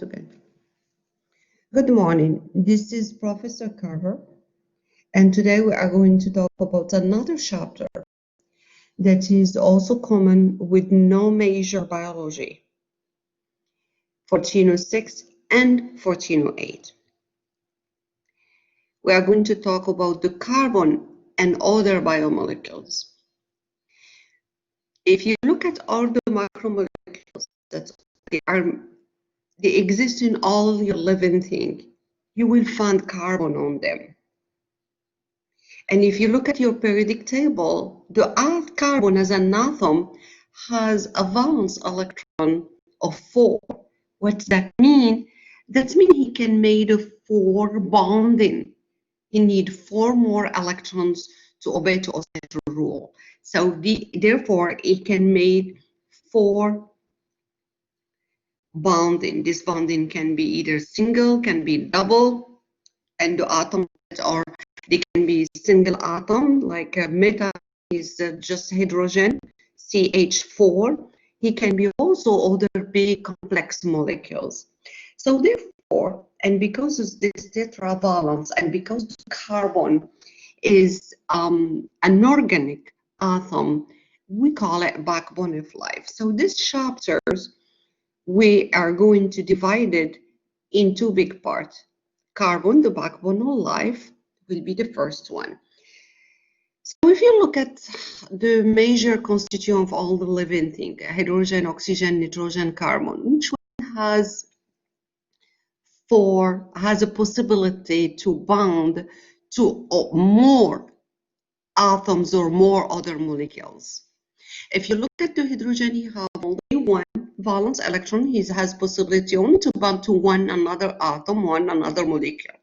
start again. Good morning. This is Professor Carver, and today we are going to talk about another chapter that is also common with no major biology, 1406 and 1408. We are going to talk about the carbon and other biomolecules. If you look at all the macromolecules that they exist in all your living things, you will find carbon on them. And if you look at your periodic table, the carbon as an atom has a valence electron of 4. What's that mean? That means he can make a 4 bonding. He needs 4 more electrons to obey to oscillator rule. So therefore, it can make 4 bonding. This bonding can be either single, can be double, and the atoms are, they can be single atom, like meta is just hydrogen, CH4. He can be also other big complex molecules. So therefore, and because of this tetravalence, and because carbon is an organic atom, we call it backbone of life. So these chapters, we are going to divide it in 2 big parts. Carbon, the backbone of life, will be the first one. So if you look at the major constituent of all the living things, hydrogen, oxygen, nitrogen, carbon, which one has a possibility to bond to more atoms or more other molecules? If you look at the hydrogen, he has only 1 valence electron. He has possibility only to bond to one another atom, one another molecule.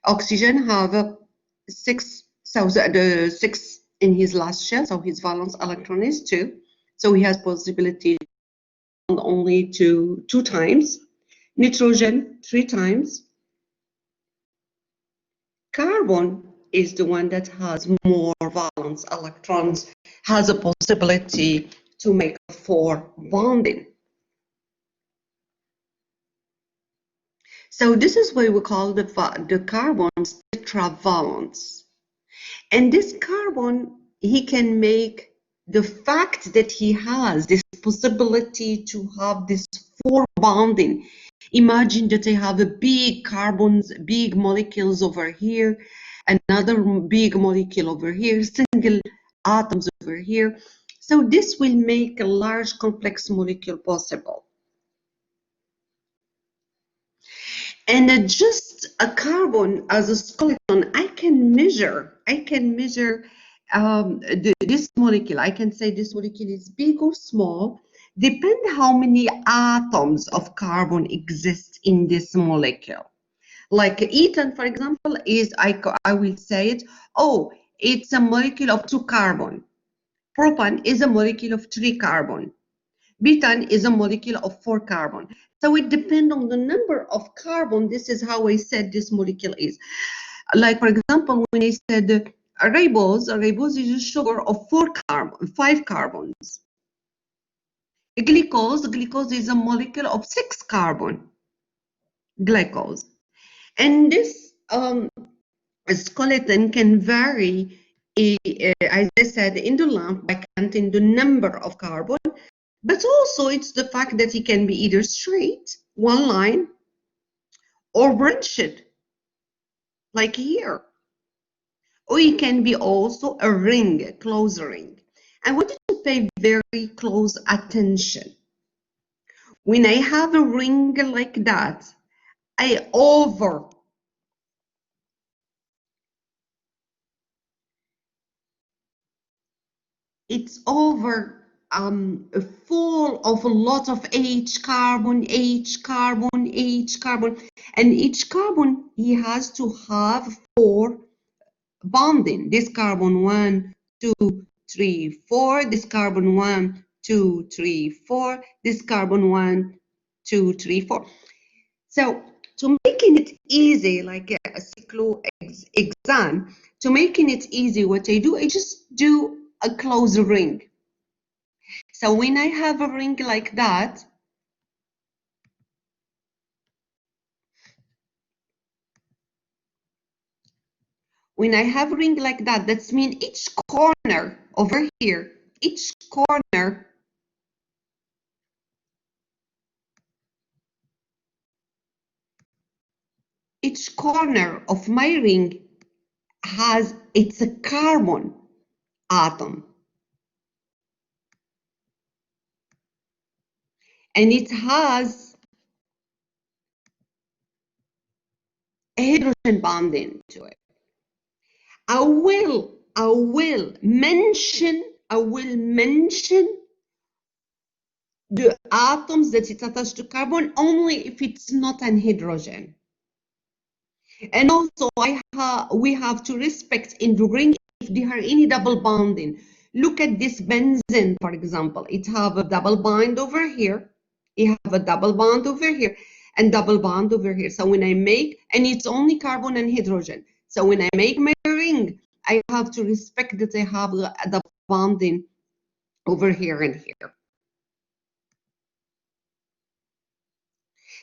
Oxygen have 6, so the 6 in his last shell, so his valence electron is 2. So he has possibility to bond only to 2 times. Nitrogen 3 times. Carbon is the one that has more valence electrons, has a possibility to make 4 bonding. So this is why we call the carbons tetravalence. And this carbon, he can make the fact that he has this possibility to have this 4 bonding. Imagine that I have a big carbons, big molecules over here, another big molecule over here, single atoms over here. So this will make a large complex molecule possible. And just a carbon as a skeleton, I can measure this molecule. I can say this molecule is big or small, depend how many atoms of carbon exist in this molecule. Like ethane, for example, is, I will say it, oh, it's a molecule of 2 carbon. Propane is a molecule of 3 carbon. Butane is a molecule of 4 carbon. So it depends on the number of carbon. This is how I said this molecule is. Like, for example, when I said ribose is a sugar of 5 carbons. Glucose is a molecule of 6 carbon, glucose. And this skeleton can vary, as I said, in the lamp by counting the number of carbon. But also it's the fact that it can be either straight, one line, or branched, like here. Or it can be also a ring, a close ring. I want you to pay very close attention. When I have a ring like that, it's full of a lot of H carbon, and each carbon, he has to have 4 bonding. This carbon 1, 2, 3, 4, this carbon 1, 2, 3, 4, this carbon 1, 2, 3, 4. So to making it easy, like a cyclohexane, to making it easy, what I do, I just do a close ring. So when I have a ring like that, When I have ring like that, that means each corner over here, each corner of my ring has its a carbon atom, and it has a hydrogen bond into it. I will mention the atoms that it's attached to carbon only if it's not an hydrogen. And also we have to respect in the ring if there are any double bonding. Look at this benzene, for example. It have a double bond over here. You have a double bond over here and double bond over here. So when I make, and it's only carbon and hydrogen. So when I make my ring, I have to respect that I have the bonding over here and here.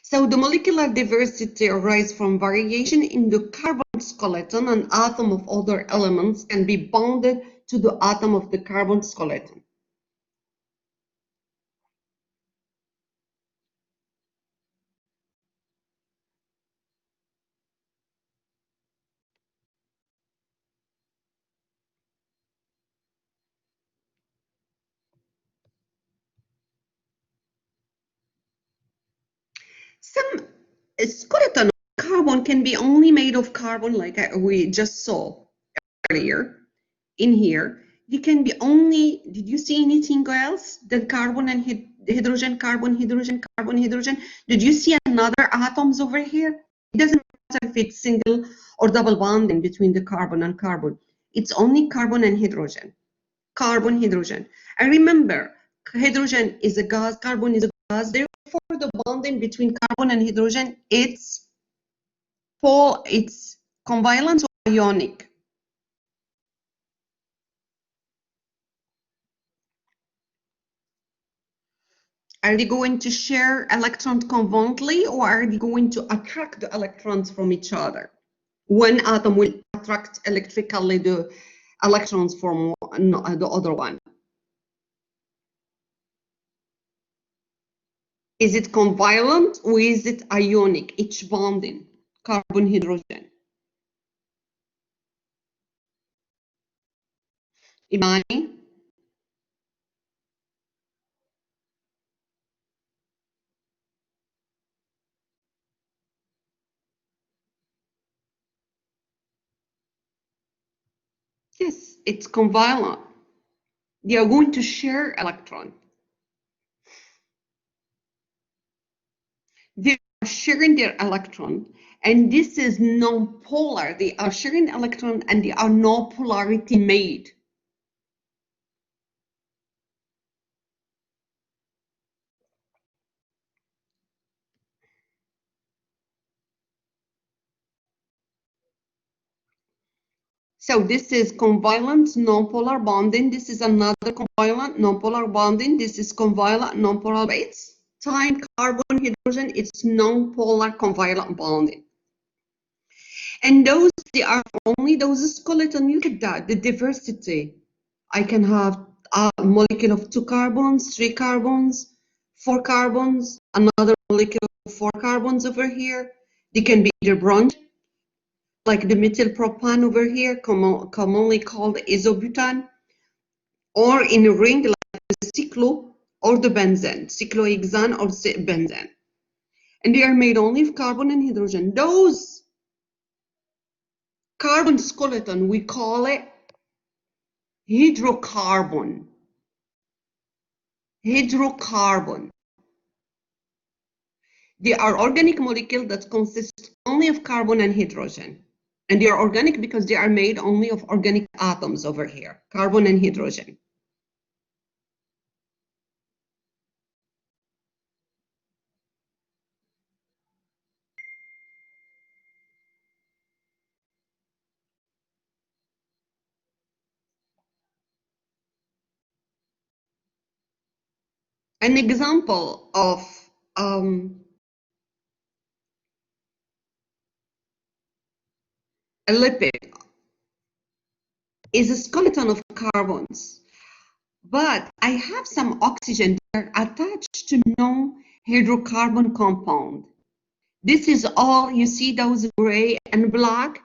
So the molecular diversity arises from variation in the carbon skeleton. An atom of other elements can be bonded to the atom of the carbon skeleton. Some skeleton of carbon can be only made of carbon, like we just saw earlier in here. They can be only, did you see anything else than carbon and hydrogen, carbon, hydrogen, carbon, hydrogen? Did you see another atoms over here? It doesn't matter if it's single or double bonding between the carbon and carbon. It's only carbon and hydrogen. Carbon, hydrogen. And remember, hydrogen is a gas, carbon is a gas. Therefore, the bonding between carbon and hydrogen, it's covalent or ionic. Are they going to share electrons covalently, or are they going to attract the electrons from each other? One atom will attract electrically the electrons from the other one. Is it covalent or is it ionic, each bonding, carbon, hydrogen? Imani? Yes, it's covalent. They are going to share electron. They are sharing their electron, and this is non-polar. They are sharing electron, and they are no polarity made. So this is covalent non-polar bonding. This is another covalent non-polar bonding. This is covalent non-polar. It's time carbon hydrogen. It's non-polar covalent bonding. And those, they are only those skeleton. Look at that, the diversity. I can have a molecule of 2 carbons, 3 carbons, 4 carbons, another molecule of 4 carbons over here. They can be either branched, like the methyl propane over here, commonly called isobutane, or in a ring like the cyclo or the benzene, cyclohexane or benzene. And they are made only of carbon and hydrogen. Those carbon skeleton, we call it hydrocarbon. Hydrocarbon. They are organic molecules that consist only of carbon and hydrogen. And they are organic because they are made only of organic atoms over here, carbon and hydrogen. An example of a lipid is a skeleton of carbons. But I have some oxygen that are attached to non-hydrocarbon compound. This is all, you see those gray and black?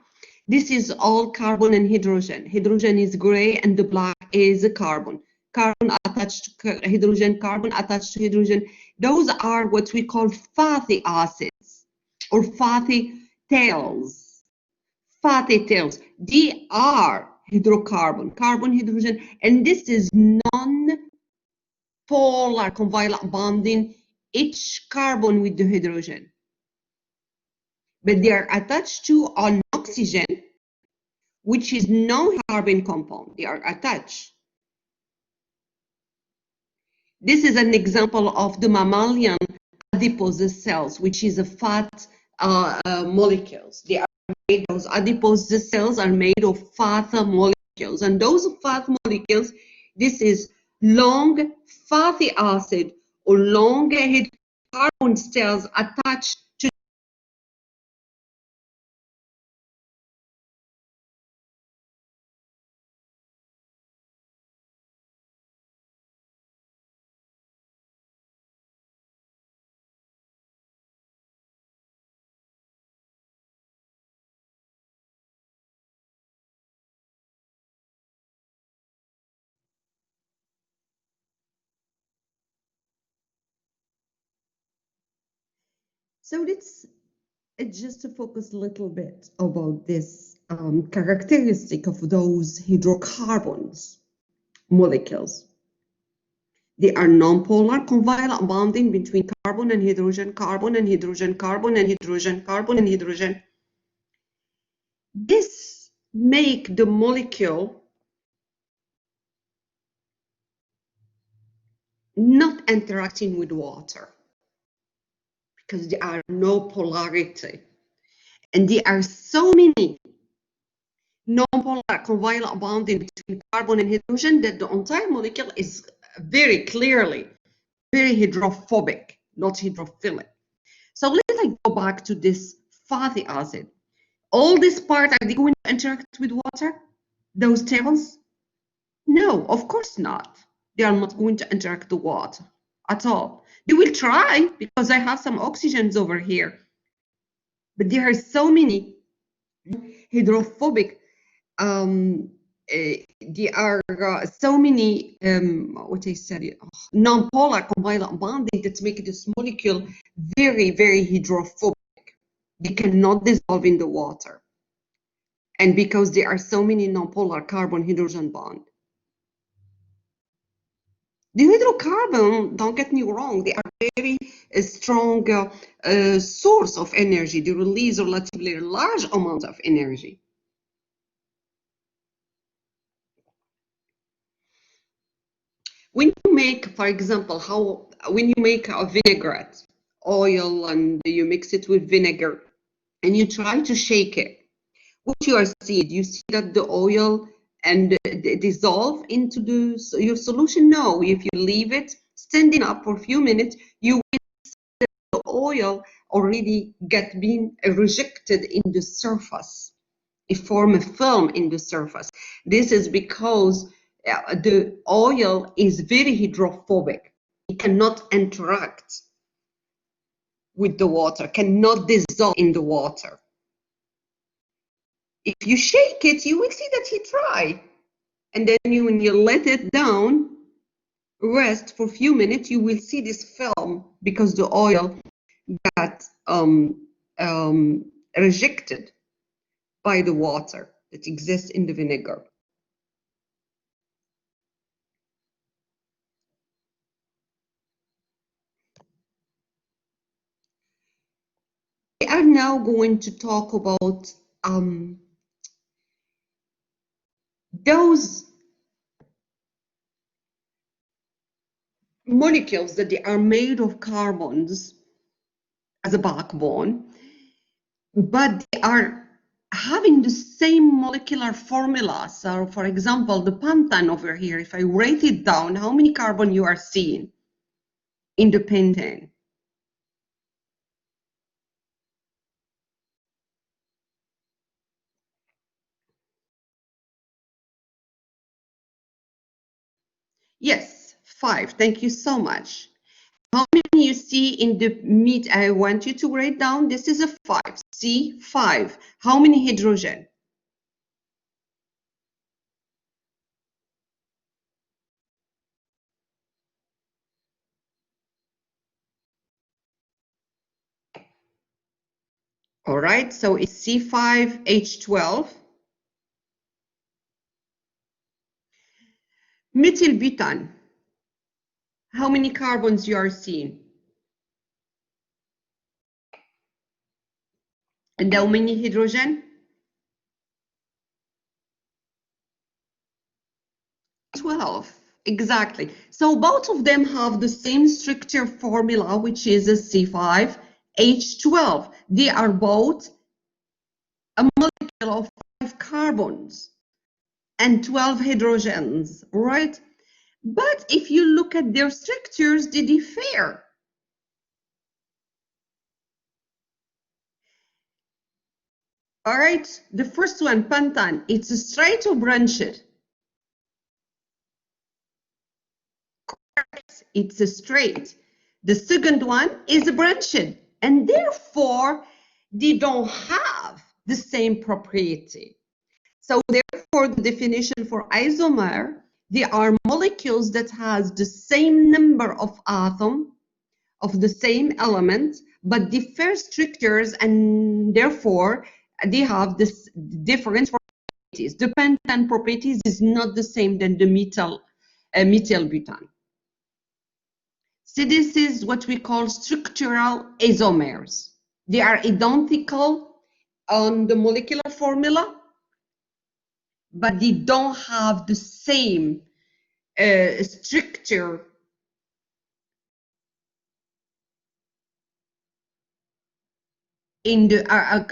This is all carbon and hydrogen. Hydrogen is gray and the black is carbon. Carbon attached to hydrogen, carbon attached to hydrogen. Those are what we call fatty acids or fatty tails. Fatty tails. They are hydrocarbon, carbon, hydrogen, and this is non-polar covalent bonding each carbon with the hydrogen. But they are attached to an oxygen, which is non-carbon compound. They are attached. This is an example of the mammalian adipose cells, which is a fat molecules. They are made, those adipose cells are made of fat molecules, and those fat molecules, this is long fatty acid or long hydrocarbon cells attached to. So let's just to focus a little bit about this characteristic of those hydrocarbons molecules. They are non-polar covalent bonding between carbon and hydrogen, carbon and hydrogen, carbon and hydrogen, carbon and hydrogen. This make the molecule not interacting with water because there are no polarity. And there are so many non-polar covalent bonding between carbon and hydrogen that the entire molecule is very clearly very hydrophobic, not hydrophilic. So let's go back to this fatty acid. All these parts, are they going to interact with water? Those tails? No, of course not. They are not going to interact with water at all. They will try because I have some oxygens over here. But there are so many hydrophobic there are so many what I said non-polar covalent bonding that make this molecule very, very hydrophobic. They cannot dissolve in the water, and because there are so many non-polar carbon hydrogen bond. The hydrocarbon, don't get me wrong, they are very strong source of energy. They release a relatively large amount of energy. When you make, for example, when you make a vinaigrette, oil, and you mix it with vinegar, and you try to shake it, what you are seeing, you see that the oil and dissolve into your solution? No, if you leave it standing up for a few minutes, you will see that the oil already being rejected in the surface. It forms a film in the surface. This is because the oil is very hydrophobic. It cannot interact with the water, cannot dissolve in the water. If you shake it, you will see that it dry. And then when you let it down, rest for a few minutes, you will see this film because the oil got rejected by the water that exists in the vinegar. We are now going to talk about those molecules that they are made of carbons as a backbone, but they are having the same molecular formula. So, for example, the pentane over here, if I write it down, how many carbon you are seeing in the pentane? Yes, 5. Thank you so much. How many you see in the meat? I want you to write down. This is a 5. See, 5. How many hydrogen? All right, so it's C5H12. Methylbutane. How many carbons you are seeing? And how many hydrogen? 12. Exactly. So both of them have the same structure formula, which is a C5H12. They are both a molecule of 5 carbons and 12 hydrogens, right? But if you look at their structures, they differ. All right, the first one, pentan, it's a straight or branched? Correct, it's a straight. The second one is a branched, and therefore they don't have the same property. So therefore, the definition for isomer, they are molecules that has the same number of atoms of the same element, but different structures, and therefore they have this different properties. The pentan properties is not the same than the methyl butane. So this is what we call structural isomers. They are identical on the molecular formula, but they don't have the same structure in the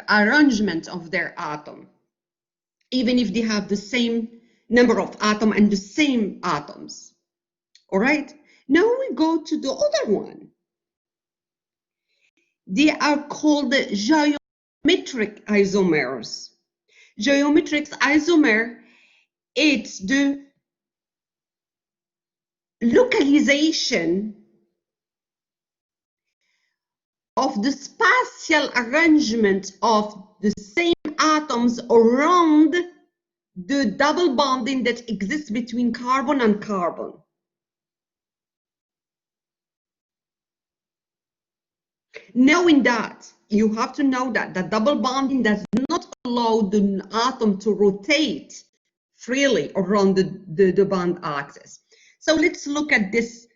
arrangement of their atom, even if they have the same number of atoms and the same atoms. All right, now we go to the other one. They are called geometric isomers. Geometric isomer, it's the localization of the spatial arrangement of the same atoms around the double bonding that exists between carbon and carbon. Knowing that, you have to know that the double bonding does not allow the atom to rotate freely around the bond axis. So let's look at this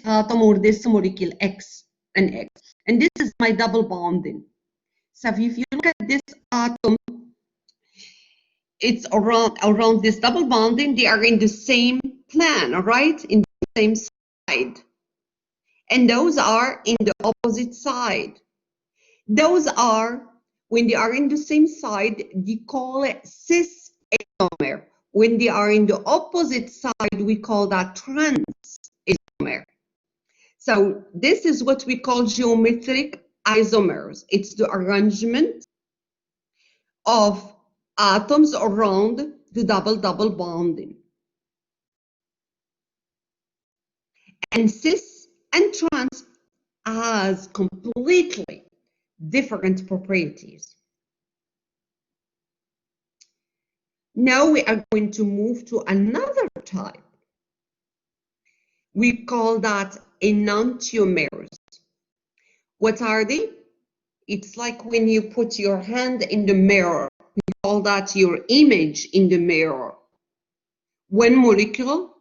atom or this molecule X and X. And this is my double bonding. So if you look at this atom, it's around this double bonding, they are in the same plane, right? In the same side. And those are in the opposite side. Those are, when they are in the same side, we call it cis isomer. When they are in the opposite side, we call that trans isomer. So this is what we call geometric isomers. It's the arrangement of atoms around the double bonding. And cis and trans has completely different properties. Now we are going to move to another type. We call that enantiomers. What are they? It's like when you put your hand in the mirror. We call that your image in the mirror. One molecule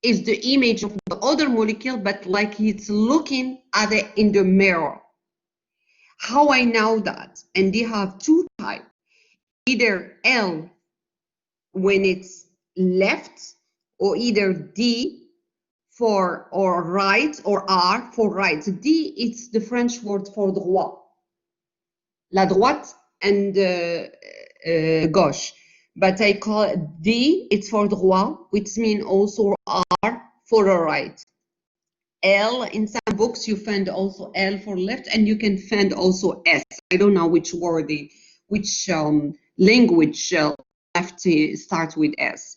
is the image of the other molecule, but like it's looking at it in the mirror. How I know that? And they have two types. Either L when it's left, or either D for or right, or R for right. D, it's the French word for droit. La droite and gauche. But I call it D, it's for droit, which means also R for a right. L, in some books you find also L for left, and you can find also S. I don't know which word, which language left starts with S.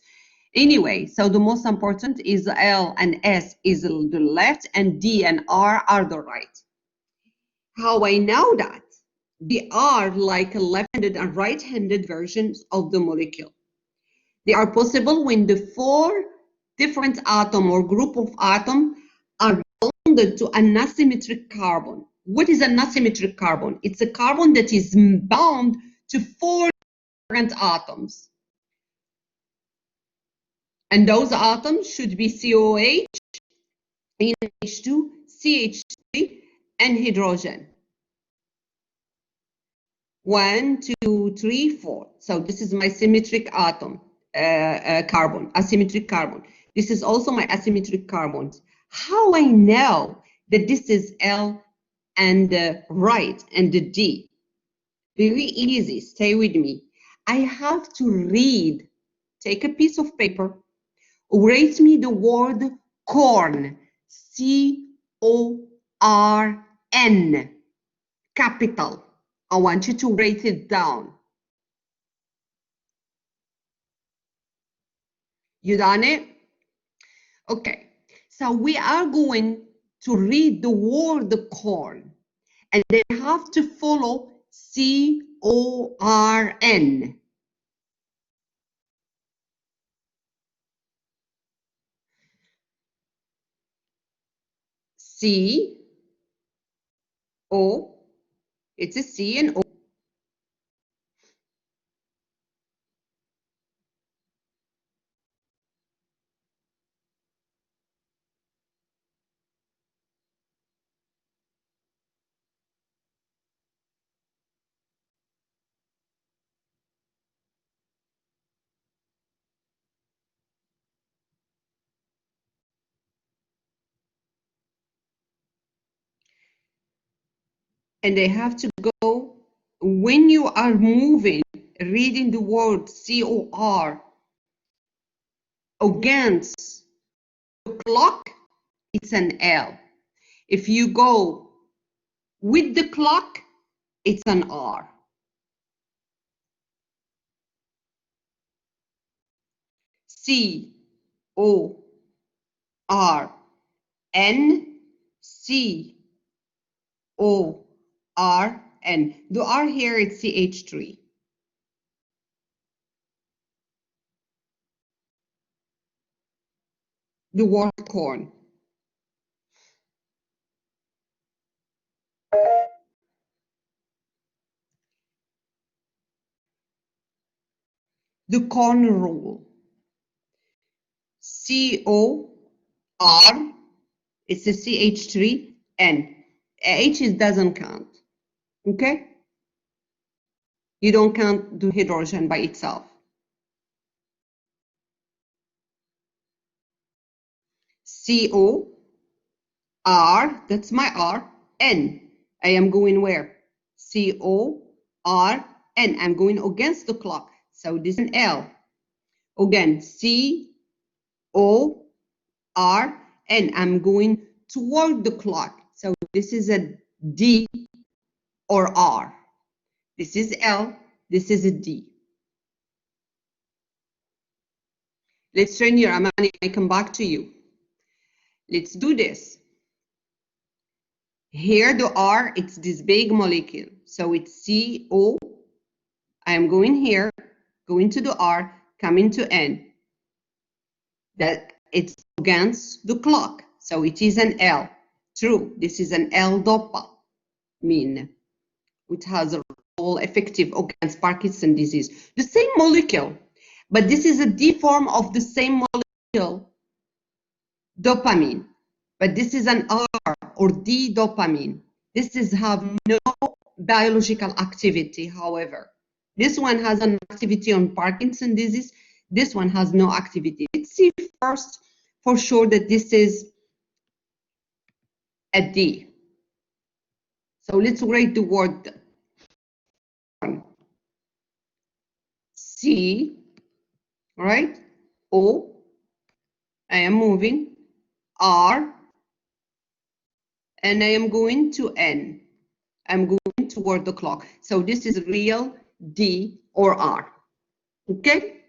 Anyway, so the most important is L and S is the left and D and R are the right. How I know that? They are like a left-handed and right-handed versions of the molecule. They are possible when the four different atom or group of atom are bonded to an asymmetric carbon. What is an asymmetric carbon? It's a carbon that is bound to four different atoms. And those atoms should be COH, NH2, CH3, and hydrogen. 1, 2, 3, 4. So this is my symmetric atom, carbon, asymmetric carbon. This is also my asymmetric carbons. How I know that this is L and the right and the D? Very easy, stay with me. I have to read, take a piece of paper, write me the word corn, C-O-R-N, capital. I want you to write it down. You done it? Okay, so we are going to read the word corn and then have to follow C-O-R-N. C-O, it's a C and O. And they have to go, when you are moving, reading the word C-O-R against the clock, it's an L. If you go with the clock, it's an R. C-O-R-N, C-O-R-N. The R here is CH3. The word corn. The corn rule. C-O-R, it's a CH3, N. H doesn't count, okay? You don't count the hydrogen by itself. C-O-R, that's my R, N. I am going where? C-O-R-N. I'm going against the clock. So this is an L. Again, C-O-R-N. I'm going toward the clock. So this is a D or R. This is L. This is a D. Let's train your Amani. I come back to you. Let's do this. Here the R, it's this big molecule. So it's CO. I am going here, going to the R, coming to N. That it's against the clock. So it is an L. True, this is an L-dopamine, which has a role effective against Parkinson's disease. The same molecule, but this is a D form of the same molecule, dopamine. But this is an R or D-dopamine. This is have no biological activity, however. This one has an activity on Parkinson's disease. This one has no activity. Let's see first for sure that this is a D. So let's write the word C, right? O, I am moving, R, and I am going to N. I'm going toward the clock. So this is real D or R. Okay?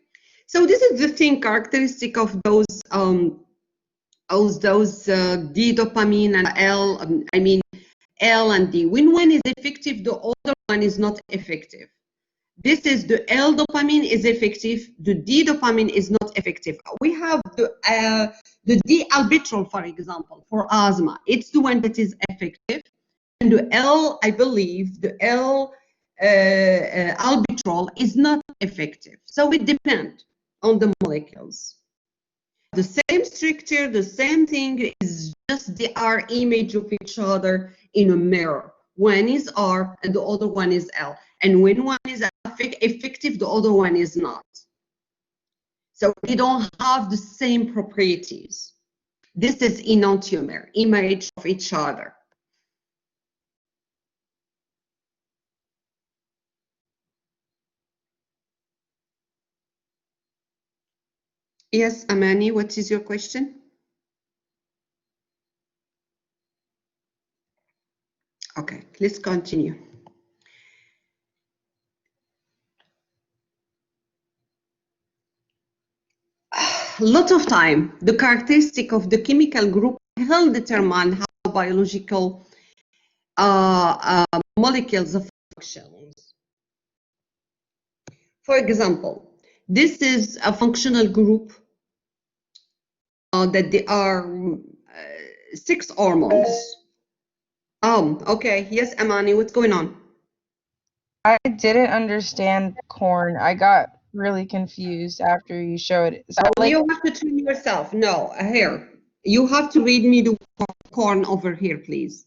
So this is the thing characteristic of those D dopamine and L. I mean L and D. When one is effective, the other one is not effective. This is the L dopamine is effective, the D dopamine is not effective. We have the D albitrol, for example, for asthma. It's the one that is effective. And the L, I believe, the L albitrol is not effective. So it depends on the molecules. The same structure, the same thing, is just they are image of each other in a mirror. One is R and the other one is L. And when one is effective, the other one is not. So they don't have the same properties. This is enantiomer, image of each other. Yes, Amani, what is your question? Okay, let's continue. A lot of time, the characteristic of the chemical group will determine how biological molecules function. For example, this is a functional group that there are 6 hormones. Okay. Yes, Amani, what's going on? I didn't understand corn. I got really confused after you showed it. So like, you have to train yourself. No, here. You have to read me the corn over here, please.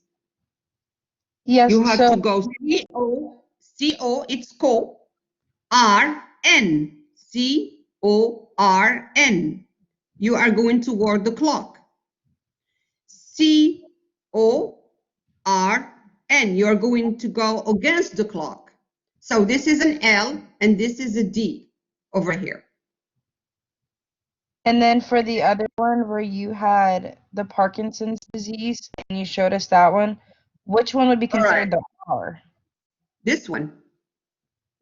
yes, You have so to go C-O, it's C-O-R-N. C-O-R-N. You are going toward the clock. C-O-R-N. You are going to go against the clock. So this is an L and this is a D over here. and then for the other one where you had the Parkinson's disease and you showed us that one, which one would be considered the R? This one.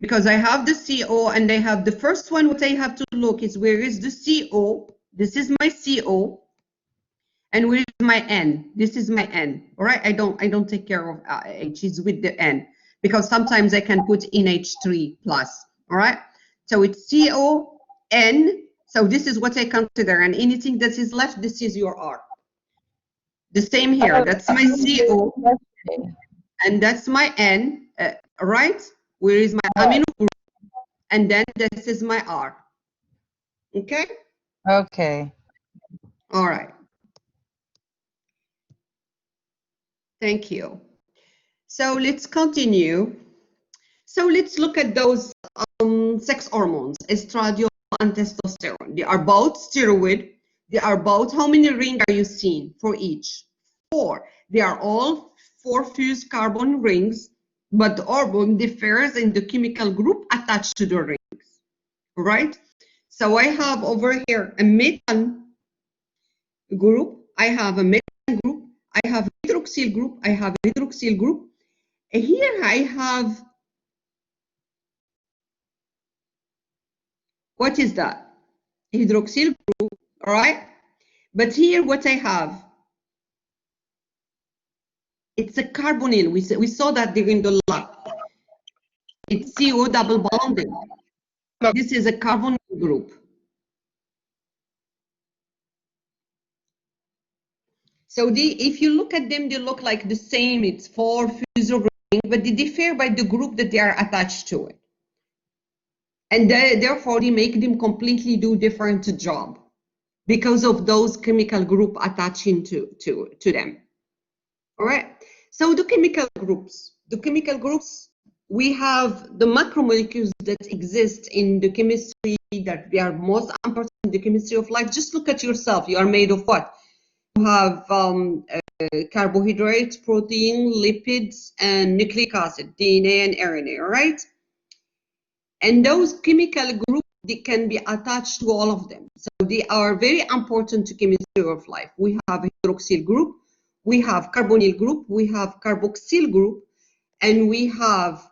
Because I have the CO and I have the first one. What I have to look is where is the CO. This is my CO. And where is my N? This is my N. All right. I don't take care of H. It's with the N because sometimes I can put NH3 plus. All right. So it's CON. So this is what I consider. And anything that is left, this is your R. The same here. That's my CO. And that's my N. Right. Where is my amino group? And then this is my R. Okay? Okay. All right. Thank you. So let's continue. So let's look at those sex hormones, estradiol and testosterone. They are both steroid. They are both, how many rings are you seeing for each? 4. They are all 4 fused carbon rings, but the hormone differs in the chemical group attached to the rings, right? So I have over here a methane group, I have a methane group, I have a hydroxyl group, I have a hydroxyl group. And here I have, what is that? Hydroxyl group, all right? But here what I have, it's a carbonyl. We saw that during the lab. It's CO double bonded. This is a carbonyl group. So if you look at them, they look like the same. It's 4 fused rings, but they differ by the group that they are attached to it. And therefore, they make them completely do different job because of those chemical group attaching to them. All right. So the chemical groups, we have the macromolecules that exist in the chemistry that they are most important in the chemistry of life. Just look at yourself. You are made of what? You have carbohydrates, protein, lipids, and nucleic acid, DNA and RNA, all right? And those chemical groups, they can be attached to all of them. So they are very important to chemistry of life. We have a hydroxyl group, we have carbonyl group, we have carboxyl group, and we have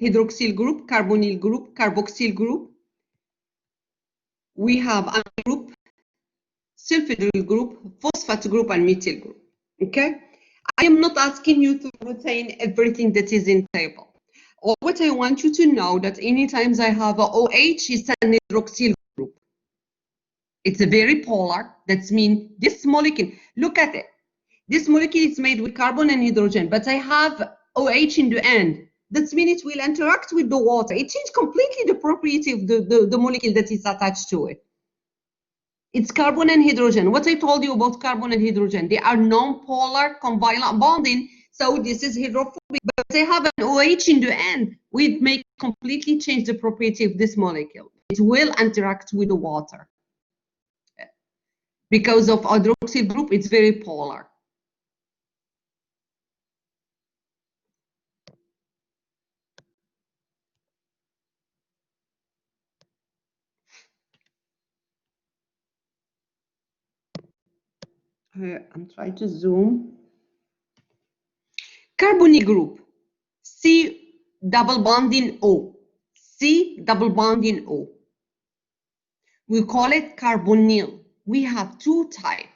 hydroxyl group, carbonyl group, carboxyl group, we have amine group, sulfonyl group, phosphate group, and methyl group. Okay? I am not asking you to retain everything that is in table. Or what I want you to know that anytime I have a OH, it's an hydroxyl group. It's a very polar. That means this molecule, look at it. This molecule is made with carbon and hydrogen, but I have OH in the end. That means it will interact with the water. It changes completely the property of the molecule that is attached to it. It's carbon and hydrogen. What I told you about carbon and hydrogen, they are non-polar covalent bonding. So this is hydrophobic, but they have an OH in the end. We may completely change the property of this molecule. It will interact with the water. Because of hydroxyl group, it's very polar. I'm trying to zoom. Carbonyl group, C double bonding O. C double bonding O. We call it carbonyl. We have two types.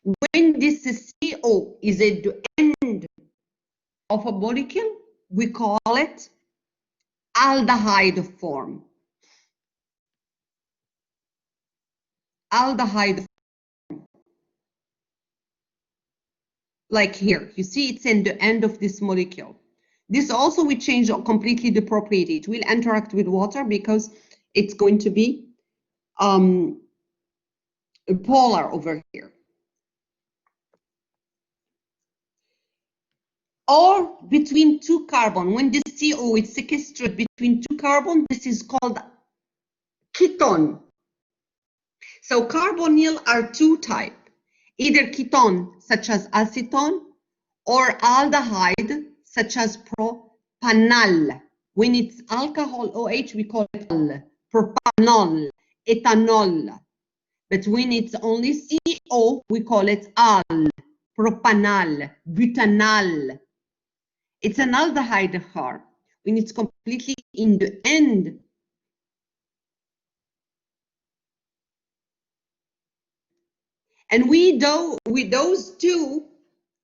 When this CO is at the end of a molecule, we call it aldehyde form. Aldehyde, like here, you see it's in the end of this molecule. This also will change completely the property. It will interact with water because it's going to be polar over here. Or between two carbon, when this CO is sequestered between two carbon, this is called ketone. So carbonyl are two types, either ketone such as acetone or aldehyde such as propanol. When it's alcohol OH, we call it propanol, ethanol. But when it's only CO, we call it al, propanol, butanol. It's an aldehyde form. When it's completely in the end, and with those two,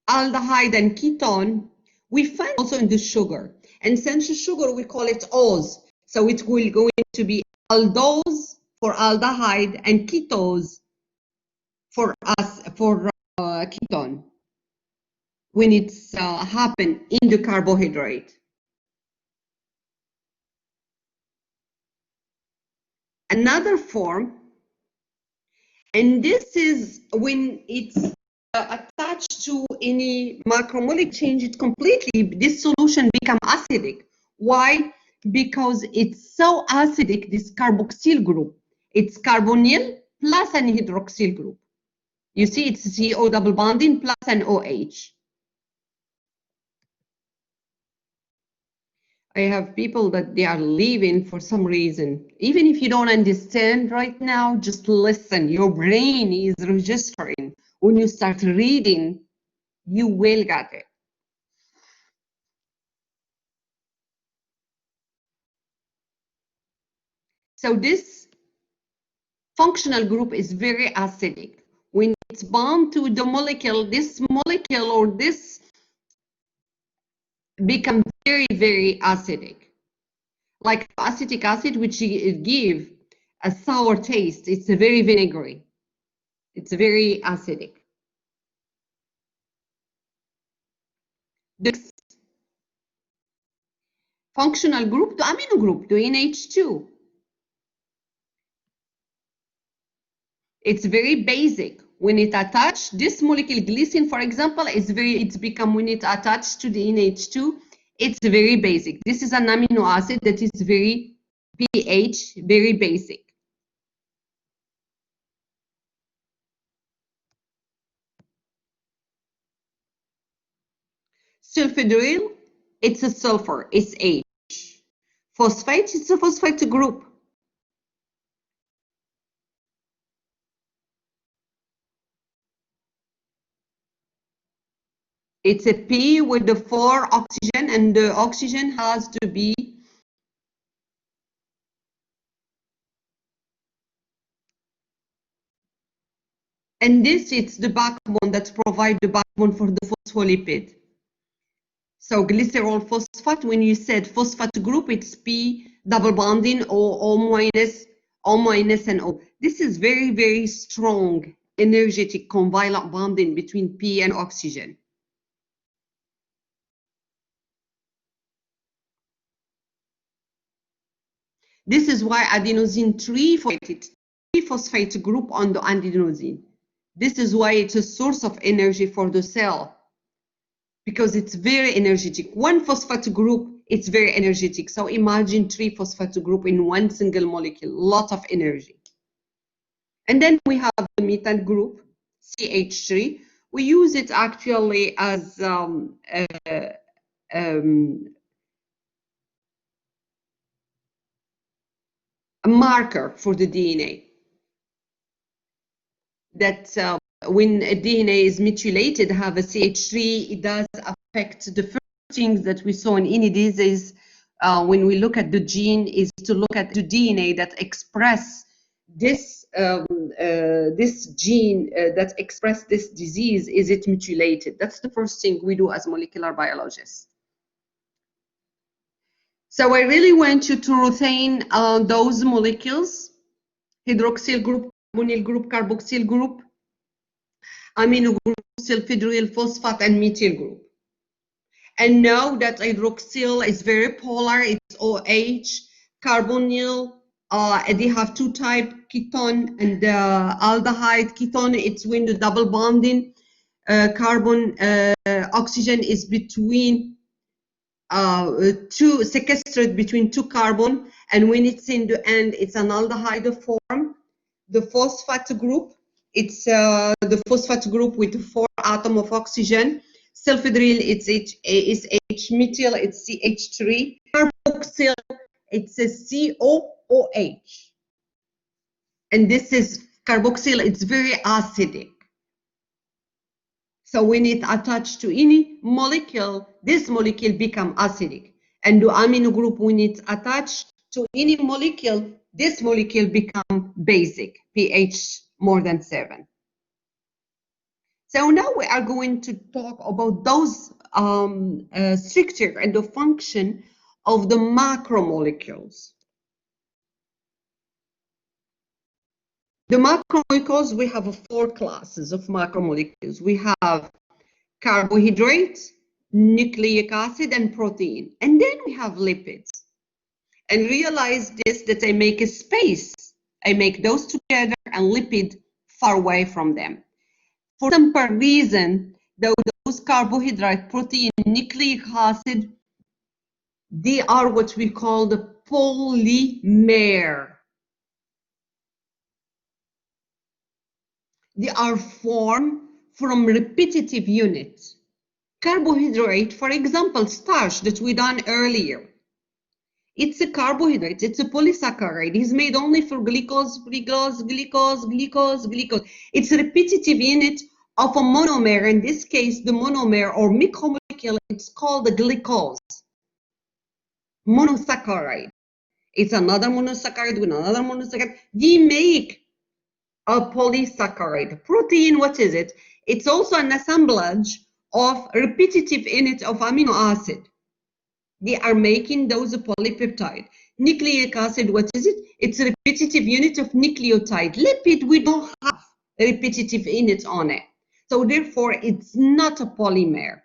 aldehyde and ketone, we find also in the sugar. And since sugar, we call it O's. So it will going to be aldose for aldehyde and ketose for ketone when it's happen in the carbohydrate. Another form, and this is when it's attached to any macromolecule, change it completely. This solution become acidic. Why? Because it's so acidic, this carboxyl group. It's carbonyl plus an hydroxyl group. You see, it's CO double bonding plus an OH. I have people that they are leaving for some reason. Even if you don't understand right now, just listen. Your brain is registering. When you start reading, you will get it. So this functional group is very acidic. When it's bound to the molecule, this molecule or this becomes very, very acidic. Like acetic acid, which give a sour taste. It's a very vinegary. It's very acidic. This functional group, the amino group, the NH2. It's very basic. When it attached, this molecule glycine, for example, it's become when it attached to the NH2, it's very basic. This is an amino acid that is very pH, very basic. Sulfonyl, it's a sulfur, it's H. Phosphate, it's a phosphate group. It's a P with the 4 oxygen, and the oxygen has to be And this, it's the backbone that provides the backbone for the phospholipid. So glycerol phosphate, when you said phosphate group, it's P double bonding or O minus and O. This is very, very strong, energetic covalent bonding between P and oxygen. This is why adenosine triphosphate group on the adenosine. This is why it's a source of energy for the cell, because it's very energetic. One phosphate group, it's very energetic. So imagine three phosphate group in one single molecule, lot of energy. And then we have the methyl group, CH3. We use it actually as a marker for the DNA. That when a DNA is methylated, have a CH3, it does affect the first things that we saw in any disease when we look at the gene is to look at the DNA that express this this gene that express this disease. Is it methylated? That's the first thing we do as molecular biologists. So I really want you to retain those molecules: hydroxyl group, carbonyl group, carboxyl group, amino group, sulfhydryl phosphate, and methyl group. And know that hydroxyl is very polar, it's OH. Carbonyl, they have two types, ketone and aldehyde. Ketone, it's when the double bonding. Carbon, oxygen is between two, sequestered between two carbon, and when it's in the end, it's an aldehyde form. The phosphate group, it's the phosphate group with 4 atoms of oxygen. Sulfhydryl, it's H, methyl, it's CH3. Carboxyl, it's a COOH. And this is carboxyl, it's very acidic. So when it attached to any molecule, this molecule become acidic. And the amino group, when it's attached to any molecule, this molecule become basic, pH more than 7. So now we are going to talk about those structure and the function of the macromolecules. The macromolecules, we have 4 classes of macromolecules. We have carbohydrate, nucleic acid, and protein. And then we have lipids. And realize this, that I make a space. I make those together and lipid far away from them. For simple reason, those carbohydrate, protein, nucleic acid, they are what we call the polymer. They are formed from repetitive units. Carbohydrate, for example, starch that we done earlier. It's a carbohydrate, it's a polysaccharide. It's made only for glucose. It's a repetitive unit of a monomer. In this case, the monomer or macromolecule, it's called the glucose. Monosaccharide. It's another monosaccharide with another monosaccharide. They make a polysaccharide. Protein, what is it? It's also an assemblage of repetitive units of amino acid. They are making those polypeptide. Nucleic acid, what is it? It's a repetitive unit of nucleotide. Lipid, we don't have repetitive units on it. So therefore, it's not a polymer.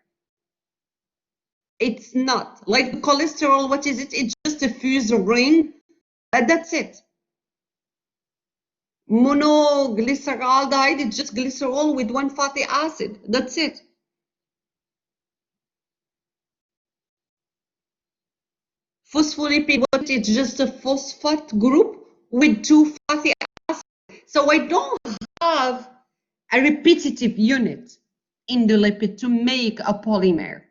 It's not. Like cholesterol, what is it? It's just a fused ring. That's it. Monoglyceraldehyde, it's just glycerol with 1 fatty acid. That's it. Phospholipid, it's just a phosphate group with 2 fatty acids. So I don't have a repetitive unit in the lipid to make a polymer.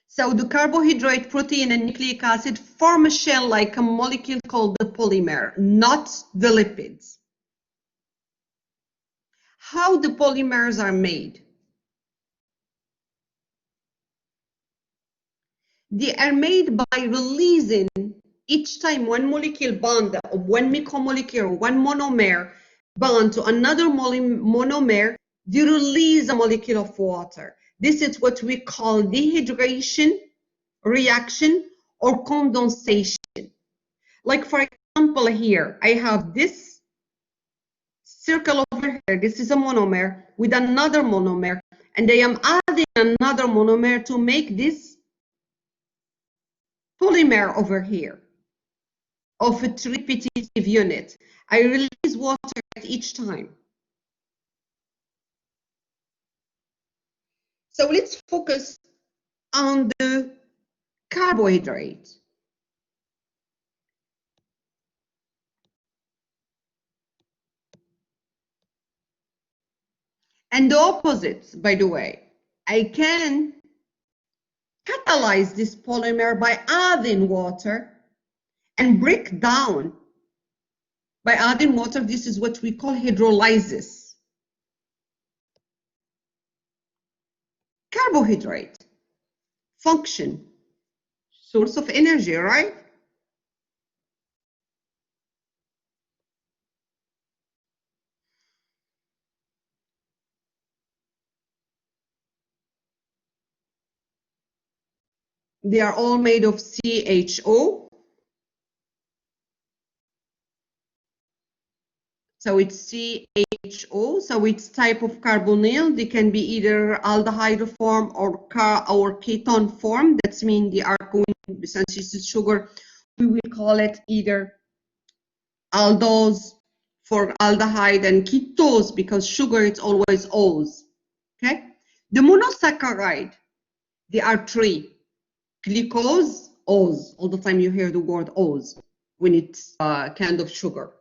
So the carbohydrate, protein, and nucleic acid form a shell like a molecule called the polymer, not the lipids. How the polymers are made? They are made by releasing each time one molecule bond, one macromolecule, one monomer bond to another monomer, they release a molecule of water. This is what we call dehydration reaction or condensation. Like for example here, I have this circle over here. This is a monomer with another monomer, and I am adding another monomer to make this polymer over here of a repetitive unit. I release water at each time. So let's focus on the carbohydrate. And the opposite, by the way, I can catalyze this polymer by adding water and break down by adding water. This is what we call hydrolysis. Carbohydrate, function, source of energy, right? They are all made of CHO. So it's CHO, so it's type of carbonyl. They can be either aldehyde form or ketone form. That means they are going, since it's sugar, we will call it either aldose for aldehyde and ketose because sugar it's always O's. Okay? The monosaccharide, there are three. Glucose, O's. All the time you hear the word O's when it's kind of sugar.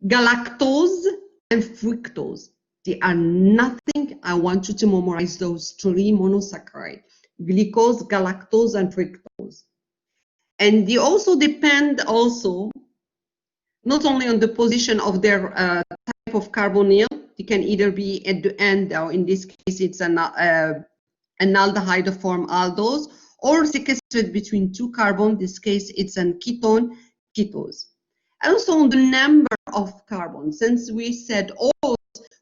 Galactose and fructose. They are nothing. I want you to memorize those three monosaccharides. Glucose, galactose, and fructose. And they also depend not only on the position of their type of carbonyl. They can either be at the end, or in this case, it's an aldehyde form aldose, or sequestered between two carbons. In this case, it's an ketone, ketose. Also on the number of carbons, since we said O's,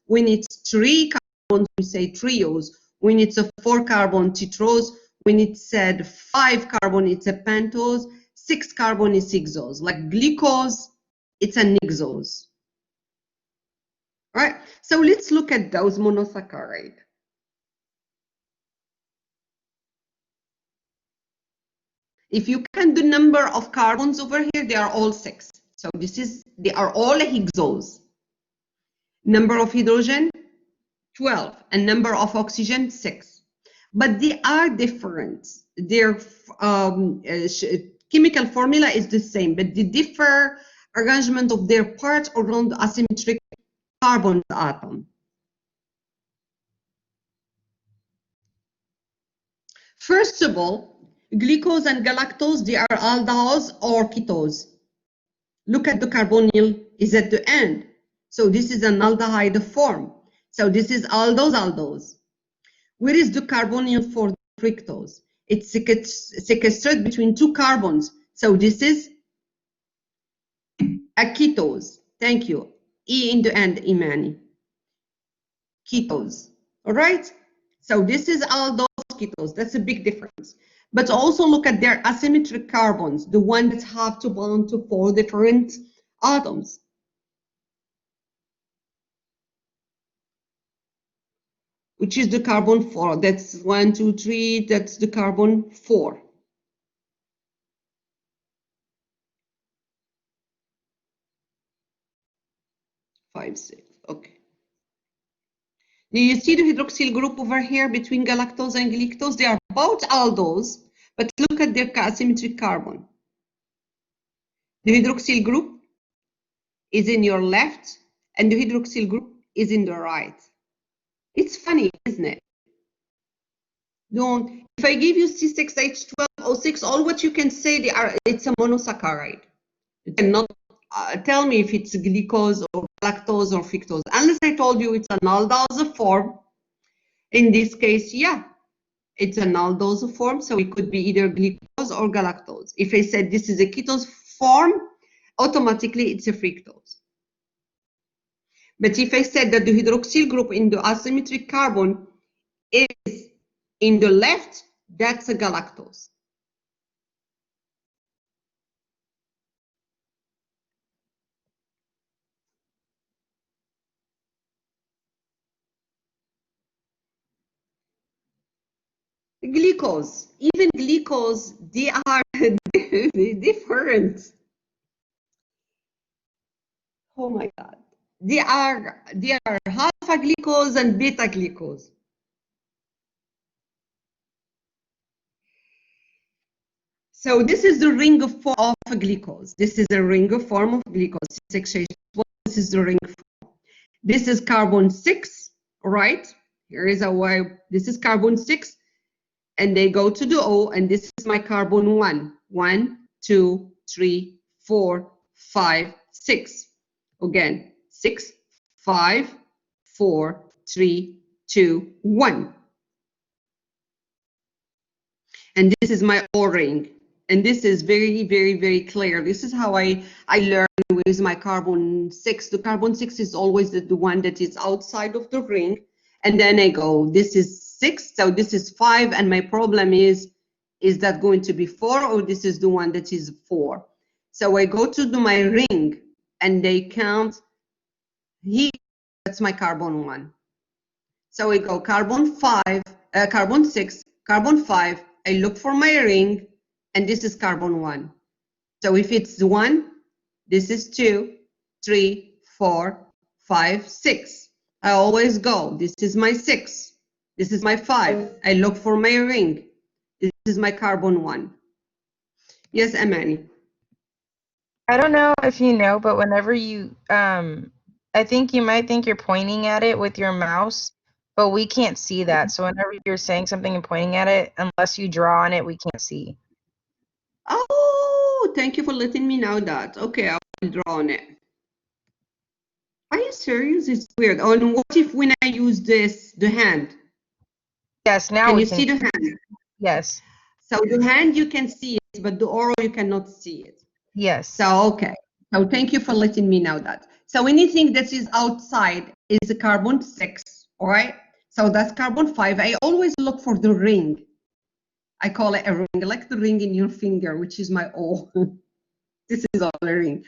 when it's 3 carbons, we say triose. When it's a 4 carbon, tetrose. When it's said 5 carbon, it's a pentose. 6 carbon is hexose. Like glucose, it's an hexose. All right, so let's look at those monosaccharides. If you count the number of carbons over here, they are all 6. So they are all hexose. Number of hydrogen, 12, and number of oxygen, 6. But they are different. Their chemical formula is the same, but the differ arrangement of their parts around the asymmetric carbon atom. First of all, glucose and galactose, they are aldose or ketose. Look at the carbonyl is at the end. So this is an aldehyde form. So this is aldose. Where is the carbonyl for fructose? It's sequestered between 2 carbons. So this is a ketose. Thank you. E in the end, Imani. Ketose. All right? So this is aldose, ketose. That's a big difference. But also look at their asymmetric carbons, the ones that have to bond to 4 different atoms. Which is the carbon 4. That's 1, 2, 3. That's the carbon 4. Five, 6. Okay. Now you see the hydroxyl group over here between galactose and glucose. They are both aldose, but look at their asymmetric carbon. The hydroxyl group is in your left, and the hydroxyl group is in the right. It's funny, isn't it? If I give you C6H12O6, all what you can say it's a monosaccharide. You cannot tell me if it's glucose or galactose or fructose, unless I told you it's an aldose form. In this case, yeah, It's an aldose form, so it could be either glucose or galactose. If I said this is a ketose form, automatically it's a fructose. But if I said that the hydroxyl group in the asymmetric carbon is in the left, that's a galactose. Glucose, even glucose, they are different. Oh my God. They are alpha glucose and beta glucose. So this is the ring form of glucose. This is a ring form of glucose. This is the ring form. This is carbon 6, right? Here is a Y. This is carbon 6, and they go to the O, and this is my carbon 1. 1, 2, 3, 4, 5, 6. Again, 6, 5, 4, 3, 2, 1. And this is my O ring. And this is very, very, very clear. This is how I learn with my carbon 6. The carbon 6 is always the one that is outside of the ring. And then I go, this is 6, so this is 5. And my problem is that going to be 4 or this is the one that is 4? So I go to my ring and they count here. That's my carbon 1. So we go carbon 5, carbon 6, carbon 5. I look for my ring, and this is carbon 1. So if it's 1, this is 2, 3, 4, 5, 6. I always go, this is my 6, this is my 5. I look for my ring. This is my carbon 1. Yes, Amani. I don't know if you know, but whenever you, I think you might think you're pointing at it with your mouse, but we can't see that. So whenever you're saying something and pointing at it, unless you draw on it, we can't see. Oh, thank you for letting me know that. Okay, I will draw on it. Are you serious? It's weird. Oh, and what if when I use this, the hand? Yes, now Can we you can see the hand? Yes. So the hand you can see it, but the oral you cannot see it. Yes. So, okay. So thank you for letting me know that. So anything that is outside is a carbon 6, all right? So that's carbon 5. I always look for the ring. I call it a ring, like the ring in your finger, which is my O. This is all a ring.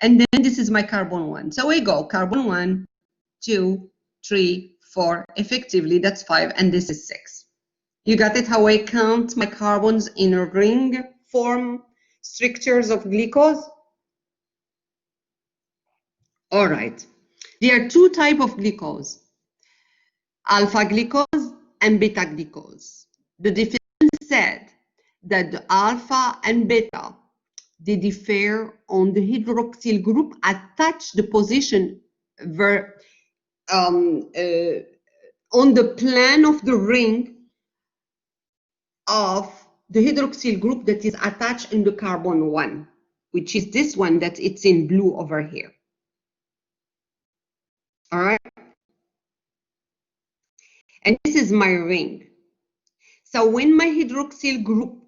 And then this is my carbon 1. So we go carbon 1, 2, 3, 4. Effectively, that's 5, and this is 6. You got it how I count my carbons in a ring form structures of glucose? All right. There are two types of glucose, alpha glucose and beta glucose. The definition said that the alpha and beta, they differ on the hydroxyl group attached the position where, on the plan of the ring of the hydroxyl group that is attached in the carbon 1, which is this one that it's in blue over here. All right. And this is my ring. So when my hydroxyl group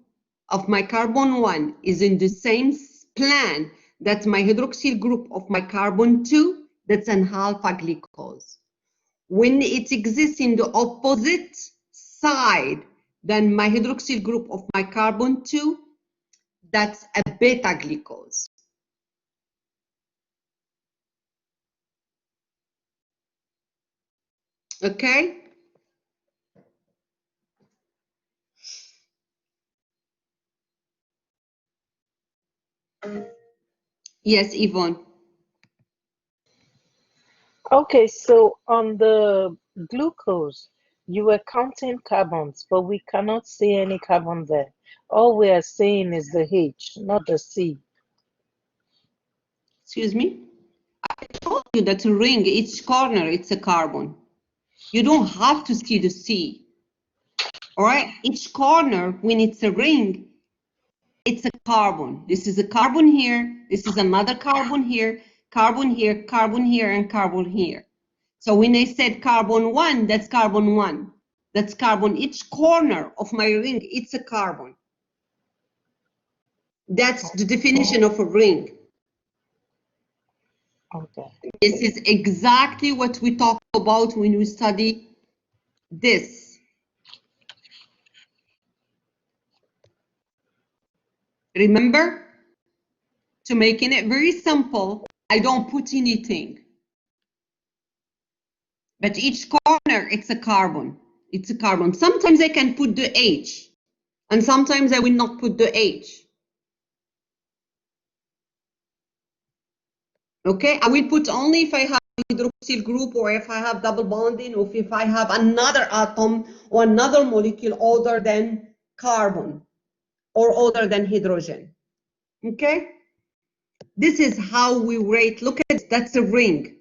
of my carbon 1 is in the same plan, that's my hydroxyl group of my carbon 2, that's an alpha glucose. When it exists in the opposite side, then my hydroxyl group of my carbon 2, that's a beta glucose. Okay? Yes, Yvonne. Okay, so on the glucose, you were counting carbons, but we cannot see any carbon there. All we are seeing is the H, not the C. Excuse me? I told you that a ring, each corner, it's a carbon. You don't have to see the C. All right? Each corner, when it's a ring, it's a carbon. This is a carbon here. This is another carbon here, carbon here, carbon here, and carbon here. So when I said carbon 1, that's carbon 1. That's carbon. Each corner of my ring, it's a carbon. That's the definition of a ring. Okay. This is exactly what we talk about when we study this. Remember, to making it very simple, I don't put anything. But each corner, it's a carbon. It's a carbon. Sometimes I can put the H, and sometimes I will not put the H. Okay, I will put only if I have hydroxyl group, or if I have double bonding, or if I have another atom or another molecule other than carbon or other than hydrogen. Okay, this is how we rate. Look at, that's a ring.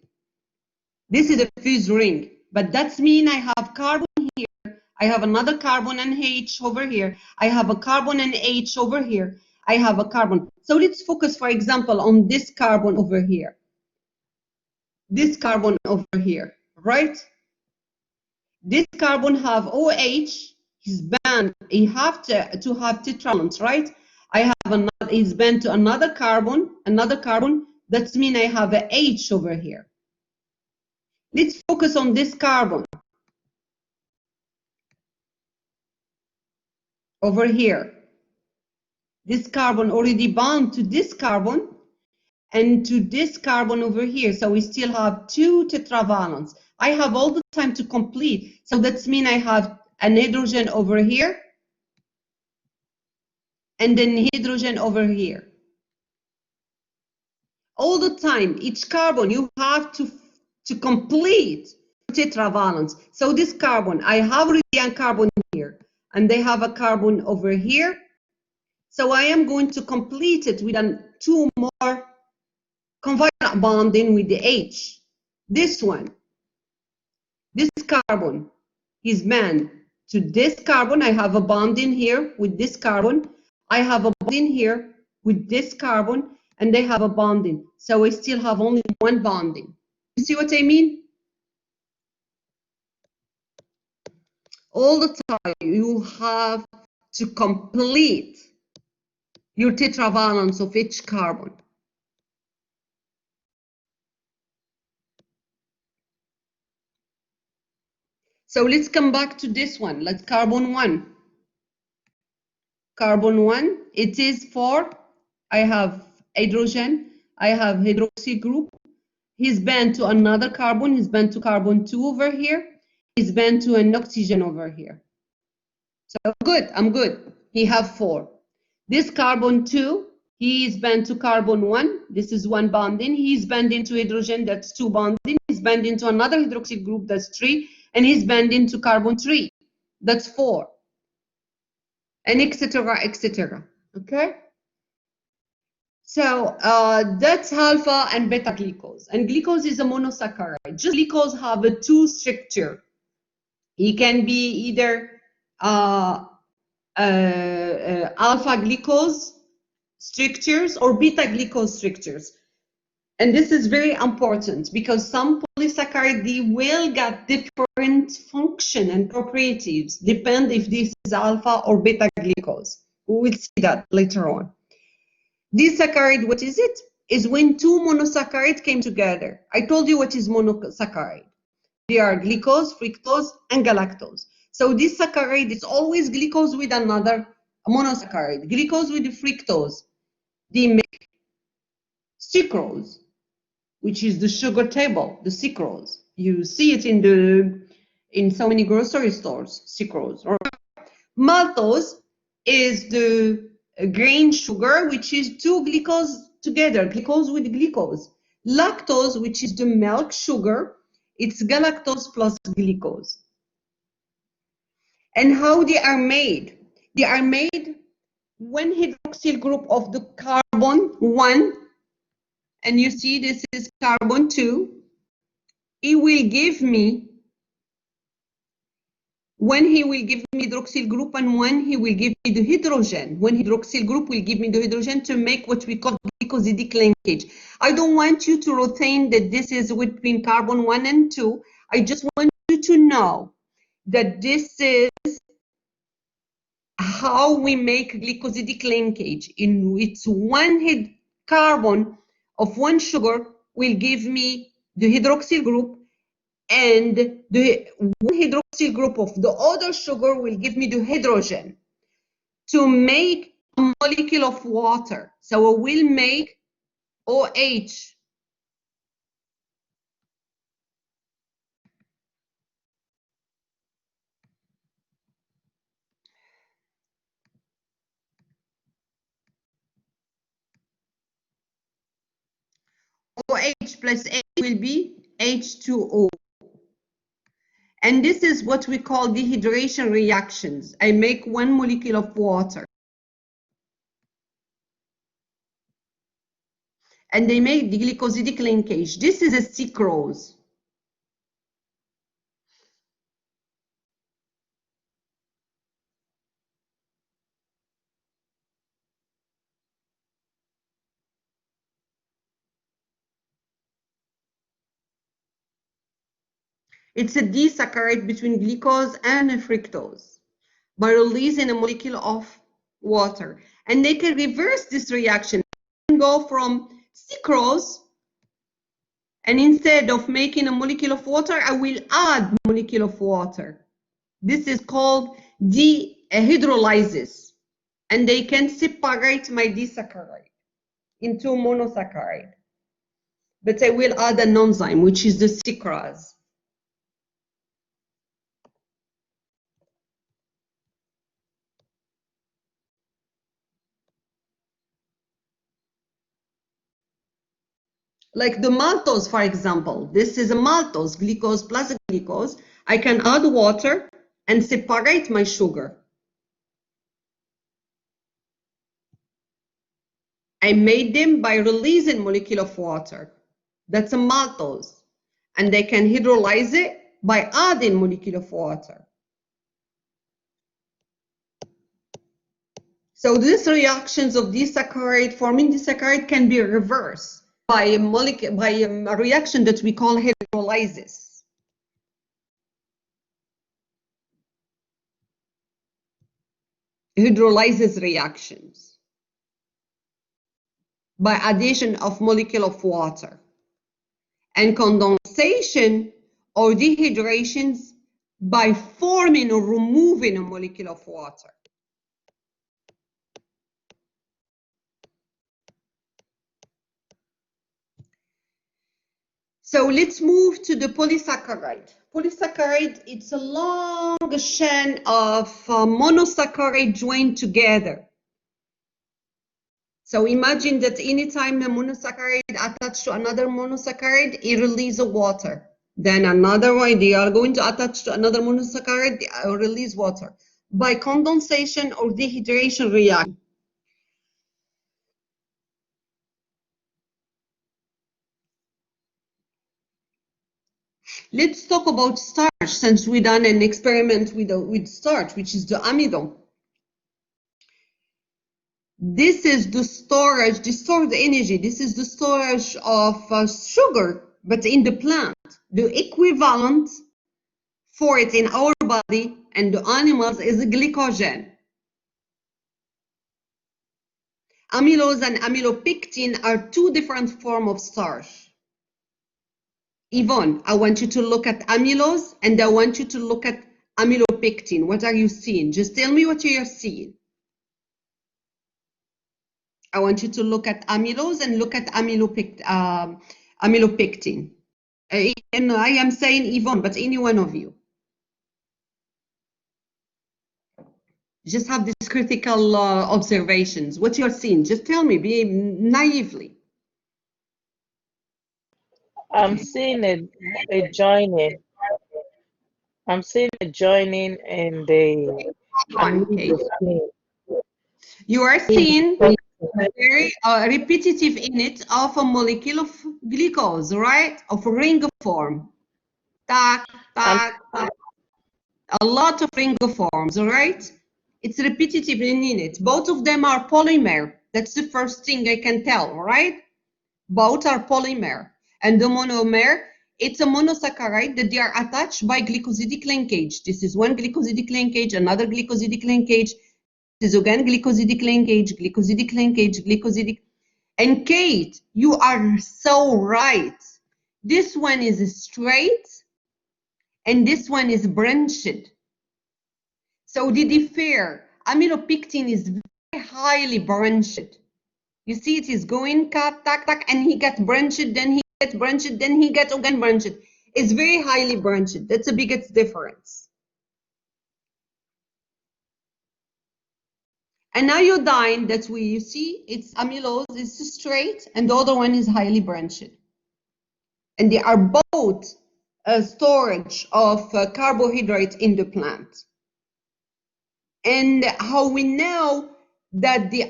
This is a fused ring, but that's mean I have carbon here, I have another carbon and H over here, I have a carbon and H over here, I have a carbon. So let's focus, for example, on this carbon over here. This carbon over here, right? This carbon have OH, his band, he have to have tetravalence, right? I have another, he's band to another carbon, that's mean I have a H over here. Let's focus on this carbon over here. This carbon already bound to this carbon and to this carbon over here. So we still have two tetravalents. I have all the time to complete. So that's mean I have an hydrogen over here and then hydrogen over here. All the time, each carbon, you have to complete tetravalents. So this carbon, I have already a carbon here, and they have a carbon over here. So I am going to complete it with two more covalent bonding with the H. This one, this carbon is bound to this carbon. I have a bonding here with this carbon. I have a bonding here with this carbon, and they have a bonding. So I still have only one bonding. You see what I mean? All the time you have to complete your tetravalence of each carbon. So let's come back to this one. Let's carbon 1. Carbon 1, it is for, I have hydrogen, I have hydroxy group. He's bound to another carbon, he's bound to carbon 2 over here. He's bound to an oxygen over here. So good, I'm good. He have 4. This carbon 2, he is bound to carbon 1. This is 1 bonding. He's bound into hydrogen, that's 2 bonding. He's bound into another hydroxy group, that's 3. And he's bound into carbon 3, that's 4. And etc., etc. Okay? So that's alpha and beta glucose. And glucose is a monosaccharide. Just glucose have a 2 structure. It can be either alpha glucose structures or beta glucose structures. And this is very important because some polysaccharides, they will get different function and properties, depend if this is alpha or beta glucose. We will see that later on. This saccharide, what is it? Is when 2 monosaccharides came together. I told you what is monosaccharide. They are glucose, fructose, and galactose. So this saccharide is always glucose with another monosaccharide. Glucose with the fructose. They make sucrose, which is the sugar table, the sucrose. You see it in so many grocery stores, sucrose. Or maltose is the grain sugar, which is 2 glucose together, glucose with glucose. Lactose, which is the milk sugar, it's galactose plus glucose. And how they are made? They are made one hydroxyl group of the carbon 1, and you see this is carbon 2. It will give me, when he will give me hydroxyl group and when he will give me the hydrogen. One hydroxyl group will give me the hydrogen to make what we call glycosidic linkage. I don't want you to retain that this is between carbon 1 and 2. I just want you to know that this is how we make glycosidic linkage. In which one carbon of one sugar will give me the hydroxyl group, and the one hydroxyl group of the other sugar will give me the hydrogen to make a molecule of water. So we will make OH. OH plus H will be H2O. And this is what we call dehydration reactions. I make one molecule of water. And they make the glycosidic linkage. This is a sucrose. It's a disaccharide between glucose and fructose by releasing a molecule of water. And they can reverse this reaction and go from sucrose, and instead of making a molecule of water, I will add a molecule of water. This is called dehydrolysis. And they can separate my disaccharide into monosaccharide. But I will add an enzyme, which is the sucrase. Like the maltose, for example. This is a maltose, glucose plus glucose. I can add water and separate my sugar. I made them by releasing molecule of water. That's a maltose. And they can hydrolyze it by adding molecule of water. So these reactions of disaccharide, forming disaccharide, can be reversed by a reaction that we call hydrolysis. Hydrolysis reactions by addition of molecule of water, and condensation or dehydrations by forming or removing a molecule of water. So let's move to the polysaccharide. Polysaccharide, it's a long chain of monosaccharide joined together. So imagine that anytime a monosaccharide attached to another monosaccharide, it releases water. Then another way, they are going to attach to another monosaccharide, they release water. By condensation or dehydration reaction. Let's talk about starch, since we done an experiment with starch, which is the amidon. This is the storage, the stored energy. This is the storage of sugar, but in the plant. The equivalent for it in our body and the animals is glycogen. Amylose and amylopectin are two different forms of starch. Yvonne, I want you to look at amylose and I want you to look at amylopectin. What are you seeing? Just tell me what you are seeing. I want you to look at amylose and look at amylopectin. And I am saying Yvonne, but any one of you. Just have these critical observations. What you're seeing, just tell me, be naively. I'm seeing a joining. I'm seeing a joining and a amino. You are seeing a very repetitive init of a molecule of glucose, right? Of a ring form. Tac, tac, tac. A lot of ring forms, all right? It's repetitive in it. Both of them are polymer. That's the first thing I can tell, right? Both are polymer. And the monomer it's a monosaccharide that they are attached by glycosidic linkage. This is one glycosidic linkage, another glycosidic linkage. This is again glycosidic linkage, glycosidic linkage, glycosidic. And Kate, you are so right. This one is straight and this one is branched. So they differ. Amylopectin is very highly branched. You see, it is going cut, tack, tack, and he gets branched, then he gets branched, then he gets again branched. It's very highly branched. That's the biggest difference. And iodine that you see, it's amylose, it's straight, and the other one is highly branched. And they are both storage of carbohydrates in the plant. And how we know that they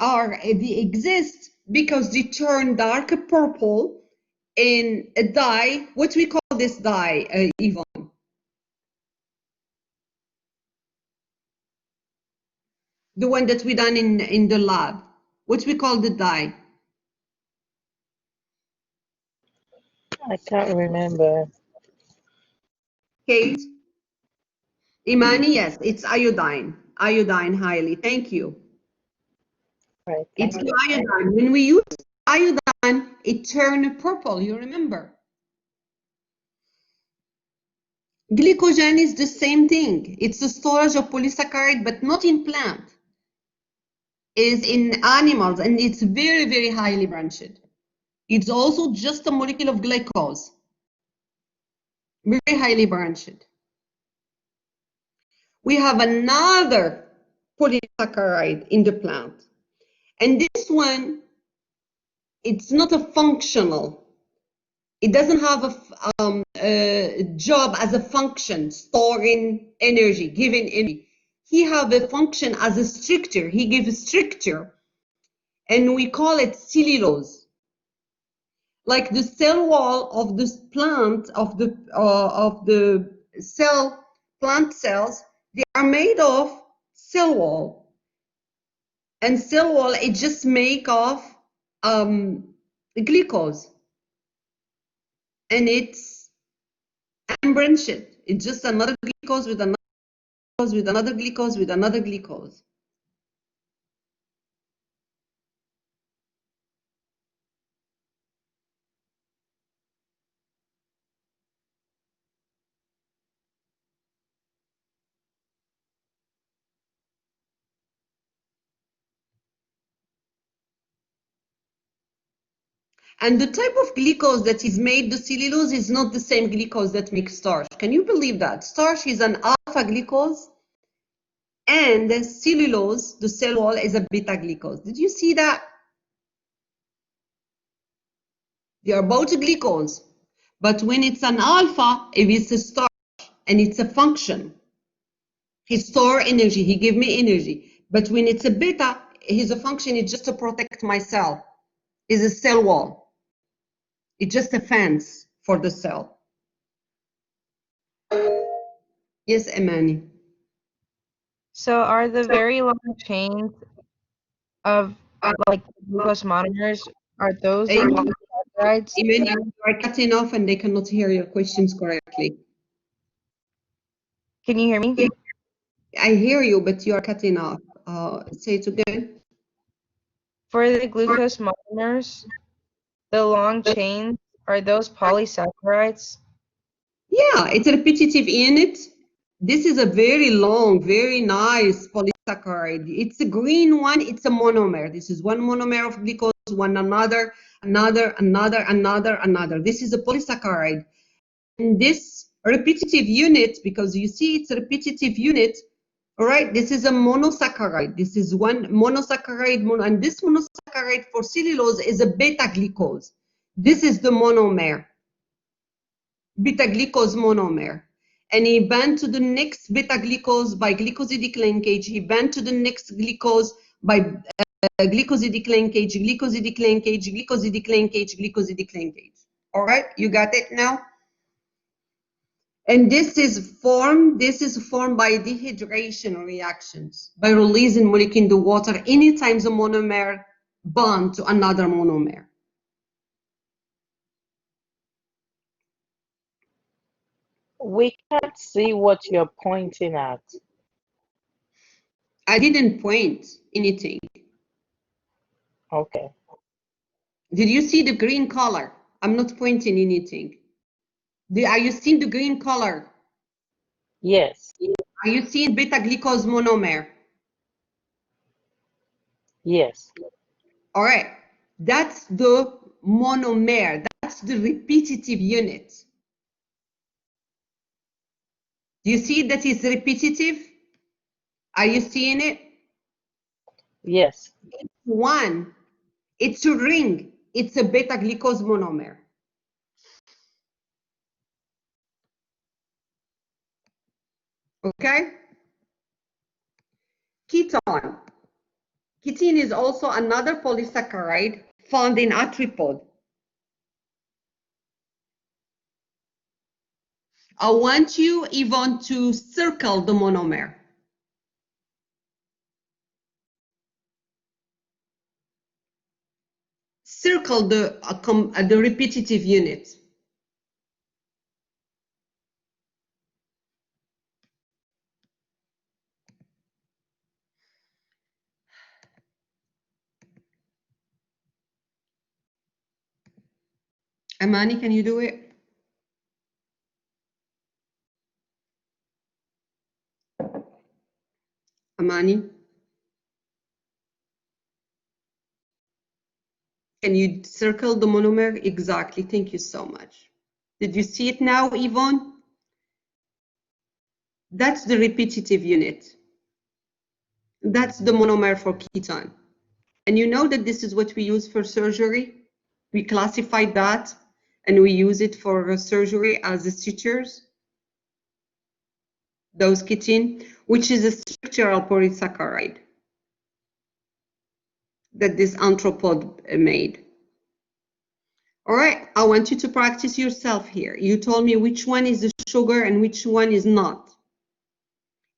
exist, because they turn dark purple in a dye. What we call this dye, Yvonne? The one that we done in the lab. What we call the dye? I can't remember. Kate? Imani, yes, it's iodine. Iodine highly. Thank you. Right, It's thank you. iodine. When we use iodine, it turns purple, you remember? Glycogen is the same thing. It's a storage of polysaccharide, but not in plant. It's in animals, and it's very, very highly branched. It's also just a molecule of glucose. Very highly branched. We have another polysaccharide in the plant. And this one, it's not a functional. It doesn't have a job as a function, storing energy, giving energy. He have a function as a structure. He gives a structure, and we call it cellulose. Like the cell wall of this plant, of the cell, plant cells, they are made of cell wall. And cell wall, it just make of glucose. And it's unbranched. It's just another glucose with another glucose with another glucose with another glucose. And the type of glucose that is made, the cellulose, is not the same glucose that makes starch. Can you believe that? Starch is an alpha glucose, and the cellulose, the cell wall, is a beta glucose. Did you see that? They are both glucose, but when it's an alpha, it is a starch, and it's a function. He store energy, he give me energy. But when it's a beta, his function is just to protect my cell. It's a cell wall. It's just a fence for the cell. Yes, Imani. So are the very long chains of like glucose monomers, are those the Imani, polysaccharides? you are cutting off and they cannot hear your questions correctly. Can you hear me? I hear you, but you are cutting off. Say it again. For the glucose monomers, the long chains, are those polysaccharides? Yeah, it's a repetitive unit. This is a very long, very nice polysaccharide. It's a green one. It's a monomer. This is one monomer of glucose, one another, another, another, another, another. This is a polysaccharide. And this repetitive unit, because you see it's a repetitive unit, all right, this is a monosaccharide. This is one monosaccharide, and this monosaccharide for cellulose is a beta glucose. This is the monomer. Beta glucose monomer, and he bound to the next beta glucose by glycosidic linkage. He bound to the next glucose by glycosidic linkage, glycosidic linkage, glycosidic linkage, glycosidic linkage. All right, you got it now? And this is formed by dehydration reactions, by releasing molecule in the water anytime the monomer bond to another monomer. We can't see what you're pointing at. I didn't point anything. Okay. Did you see the green color? I'm not pointing anything. Are you seeing the green color? Yes. Are you seeing beta glucose monomer? Yes. All right. That's the monomer. That's the repetitive unit. Do you see that it's repetitive? Are you seeing it? Yes. One, it's a ring. It's a beta glucose monomer. Okay? Ketone. Ketene is also another polysaccharide found in arthropod. I want you even to circle the monomer. Circle the repetitive unit. Amani, can you do it? Amani? Can you circle the monomer? Exactly. Thank you so much. Did you see it now, Yvonne? That's the repetitive unit. That's the monomer for ketone. And you know that this is what we use for surgery. We classify that and we use it for surgery as the sutures. Those ketene, which is a structural polysaccharide that this arthropod made. All right, I want you to practice yourself here. You told me which one is the sugar and which one is not.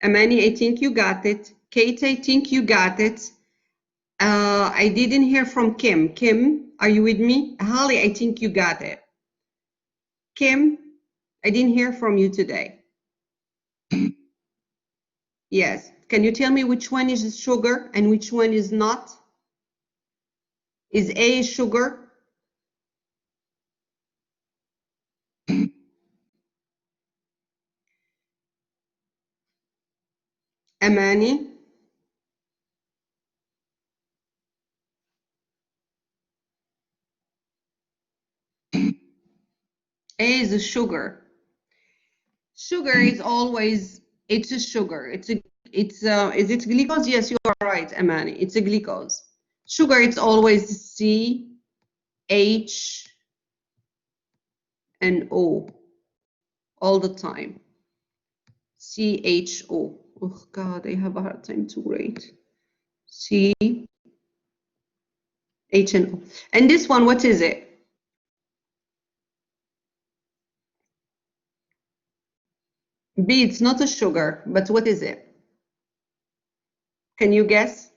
Amani, I think you got it. Kate, I think you got it. I didn't hear from Kim. Kim, are you with me? Holly, I think you got it. Kim, I didn't hear from you today. Yes. Can you tell me which one is sugar and which one is not? Is A sugar? Amani? A is a sugar. Sugar is always, it's a sugar. Is it glucose? Yes, you are right, Amani. It's a glucose. Sugar, it's always C, H, and O all the time. CHO. Oh God, I have a hard time to write. C, H, and O. And this one, what is it? B, it's not a sugar, but what is it? Can you guess?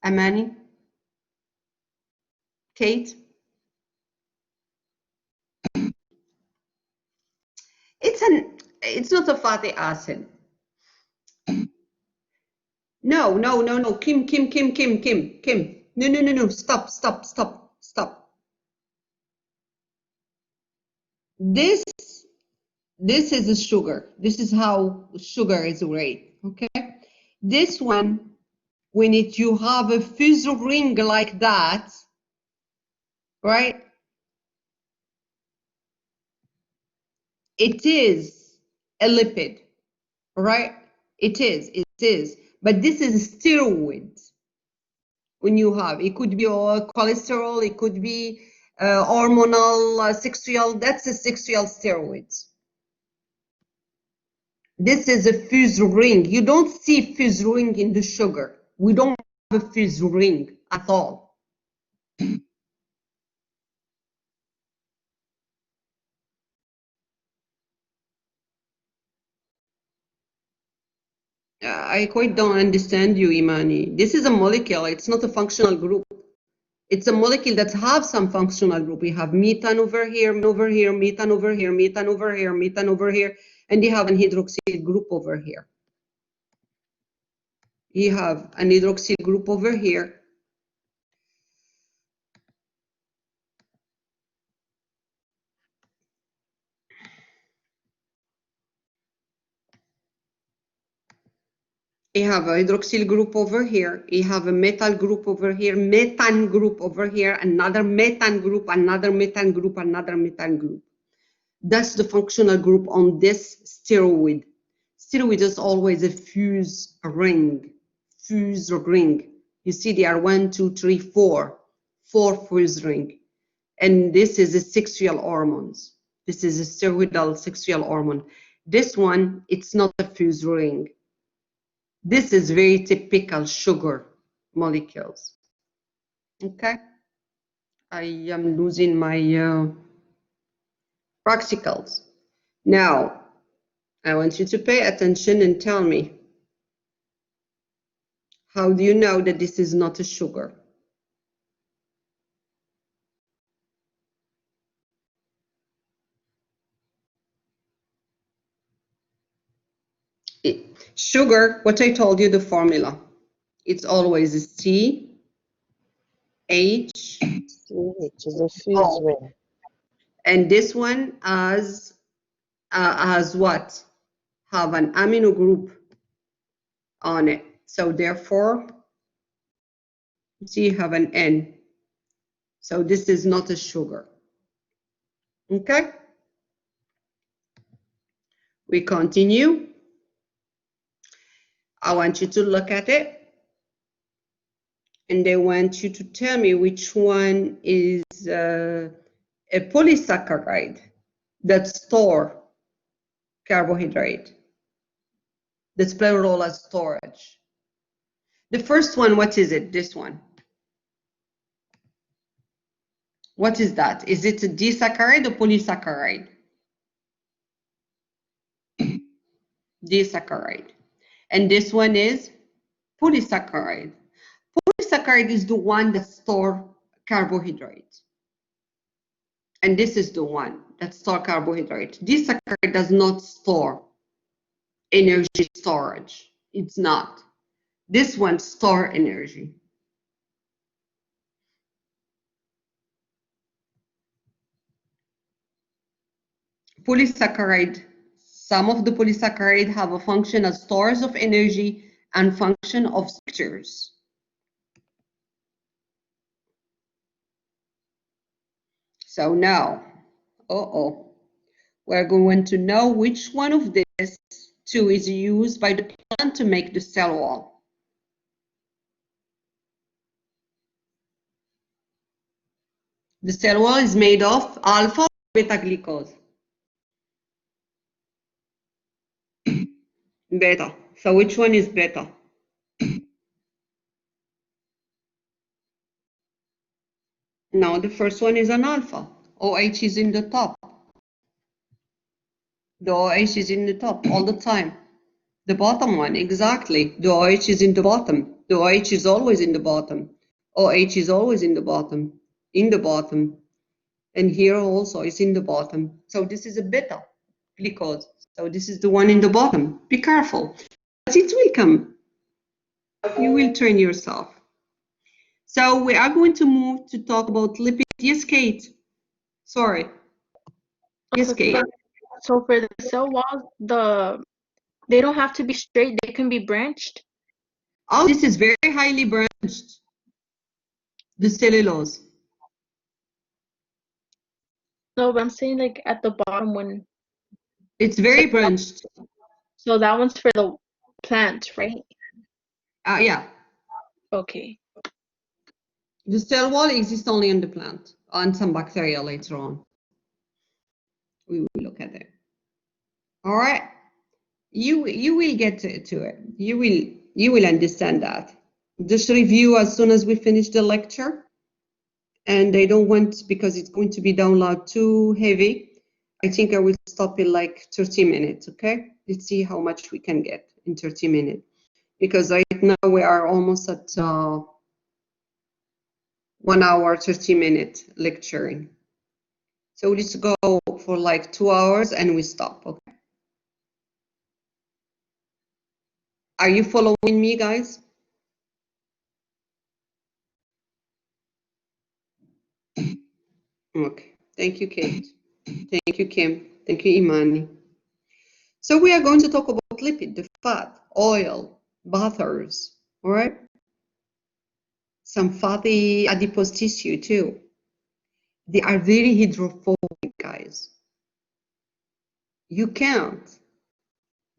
Amani? Kate? It's not a fatty acid. No, no, no, no. Kim. No. Stop. This is a sugar. This is how sugar is weighed. Okay. This one, when you have a fusel ring like that, right? It is a lipid, right? It is. But this is steroid. When you have, it could be cholesterol, it could be hormonal, sexual, that's a sexual steroids. This is a fuse ring. You don't see fuse ring in the sugar. We don't have a fuse ring at all. I quite don't understand you, Imani. This is a molecule. It's not a functional group. It's a molecule that have some functional group. We have methane over here, methane over here, methane over here, methane over here, and you have an hydroxyl group over here. You have an hydroxyl group over here. You have a hydroxyl group over here. You have a methyl group over here, methane group over here, another methane group, another methane group, another methane group. That's the functional group on this steroid. Steroid is always a fuse ring. Fuse ring. You see, there are 1, 2, 3, 4 fuse ring. And this is a sexual hormones. This is a steroidal sexual hormone. This one, it's not a fuse ring. This is very typical sugar molecules. Okay, I am losing my practicals. Now, I want you to pay attention and tell me, how do you know that this is not a sugar? Sugar, what I told you, the formula, it's always a C, H, CH is a fuse ring. and this one has what? Have an amino group on it. So therefore, you have an N. So this is not a sugar. Okay? We continue. I want you to look at it. And I want you to tell me which one is a polysaccharide that store carbohydrate. That's play a role as storage. The first one, what is it? This one. What is that? Is it a disaccharide or polysaccharide? Disaccharide. And this one is polysaccharide. Polysaccharide is the one that stores carbohydrate. And this is the one that stores carbohydrate. Disaccharide does not store energy storage. It's not. This one stores energy. Polysaccharide, some of the polysaccharide have a function as stores of energy and function of structures. So now, we're going to know which one of these two is used by the plant to make the cell wall. The cell wall is made of alpha or beta glucose. Beta. So which one is beta? No, the first one is an alpha. OH is in the top. The OH is in the top all the time. The bottom one, exactly. The OH is in the bottom. The OH is always in the bottom. OH is always in the bottom. And here also is in the bottom. So this is a beta glucose. So this is the one in the bottom. Be careful. But it will come. You will train yourself. So we are going to move to talk about lipids. Yes, Kate. Sorry. Yes, Kate. So for the cell walls, they don't have to be straight, they can be branched. Oh, this is very highly branched. The cellulose. No, but I'm saying like at the bottom when. It's very branched. So that one's for the plant, right? Yeah. Okay. The cell wall exists only in the plant and some bacteria later on. We will look at it. All right. You will get to it. You will understand that. Just review as soon as we finish the lecture. And I don't want, because it's going to be download too heavy, I think I will stop in like 30 minutes, okay? Let's see how much we can get in 30 minutes. Because right now we are almost at 1 hour, 30-minute lecturing. So let's go for like 2 hours and we stop, okay? Are you following me, guys? Okay, thank you, Kate. Thank you, Kim. Thank you, Imani. So we are going to talk about lipid, the fat, oil, butters, all right? Some fatty adipose tissue too. They are very hydrophobic, guys. You can't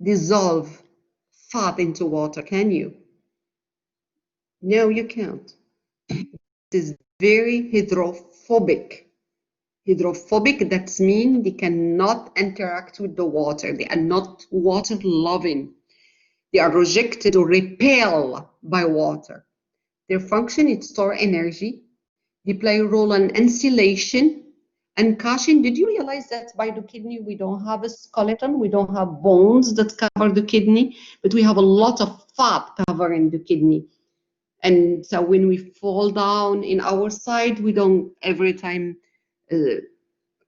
dissolve fat into water, can you? No, you can't. It is very hydrophobic. Hydrophobic, that means they cannot interact with the water. They are not water loving. They are rejected or repelled by water. Their function is to store energy. They play a role in insulation and cushion. Did you realize that by the kidney we don't have a skeleton, we don't have bones that cover the kidney, but we have a lot of fat covering the kidney. And so when we fall down in our side, we don't every time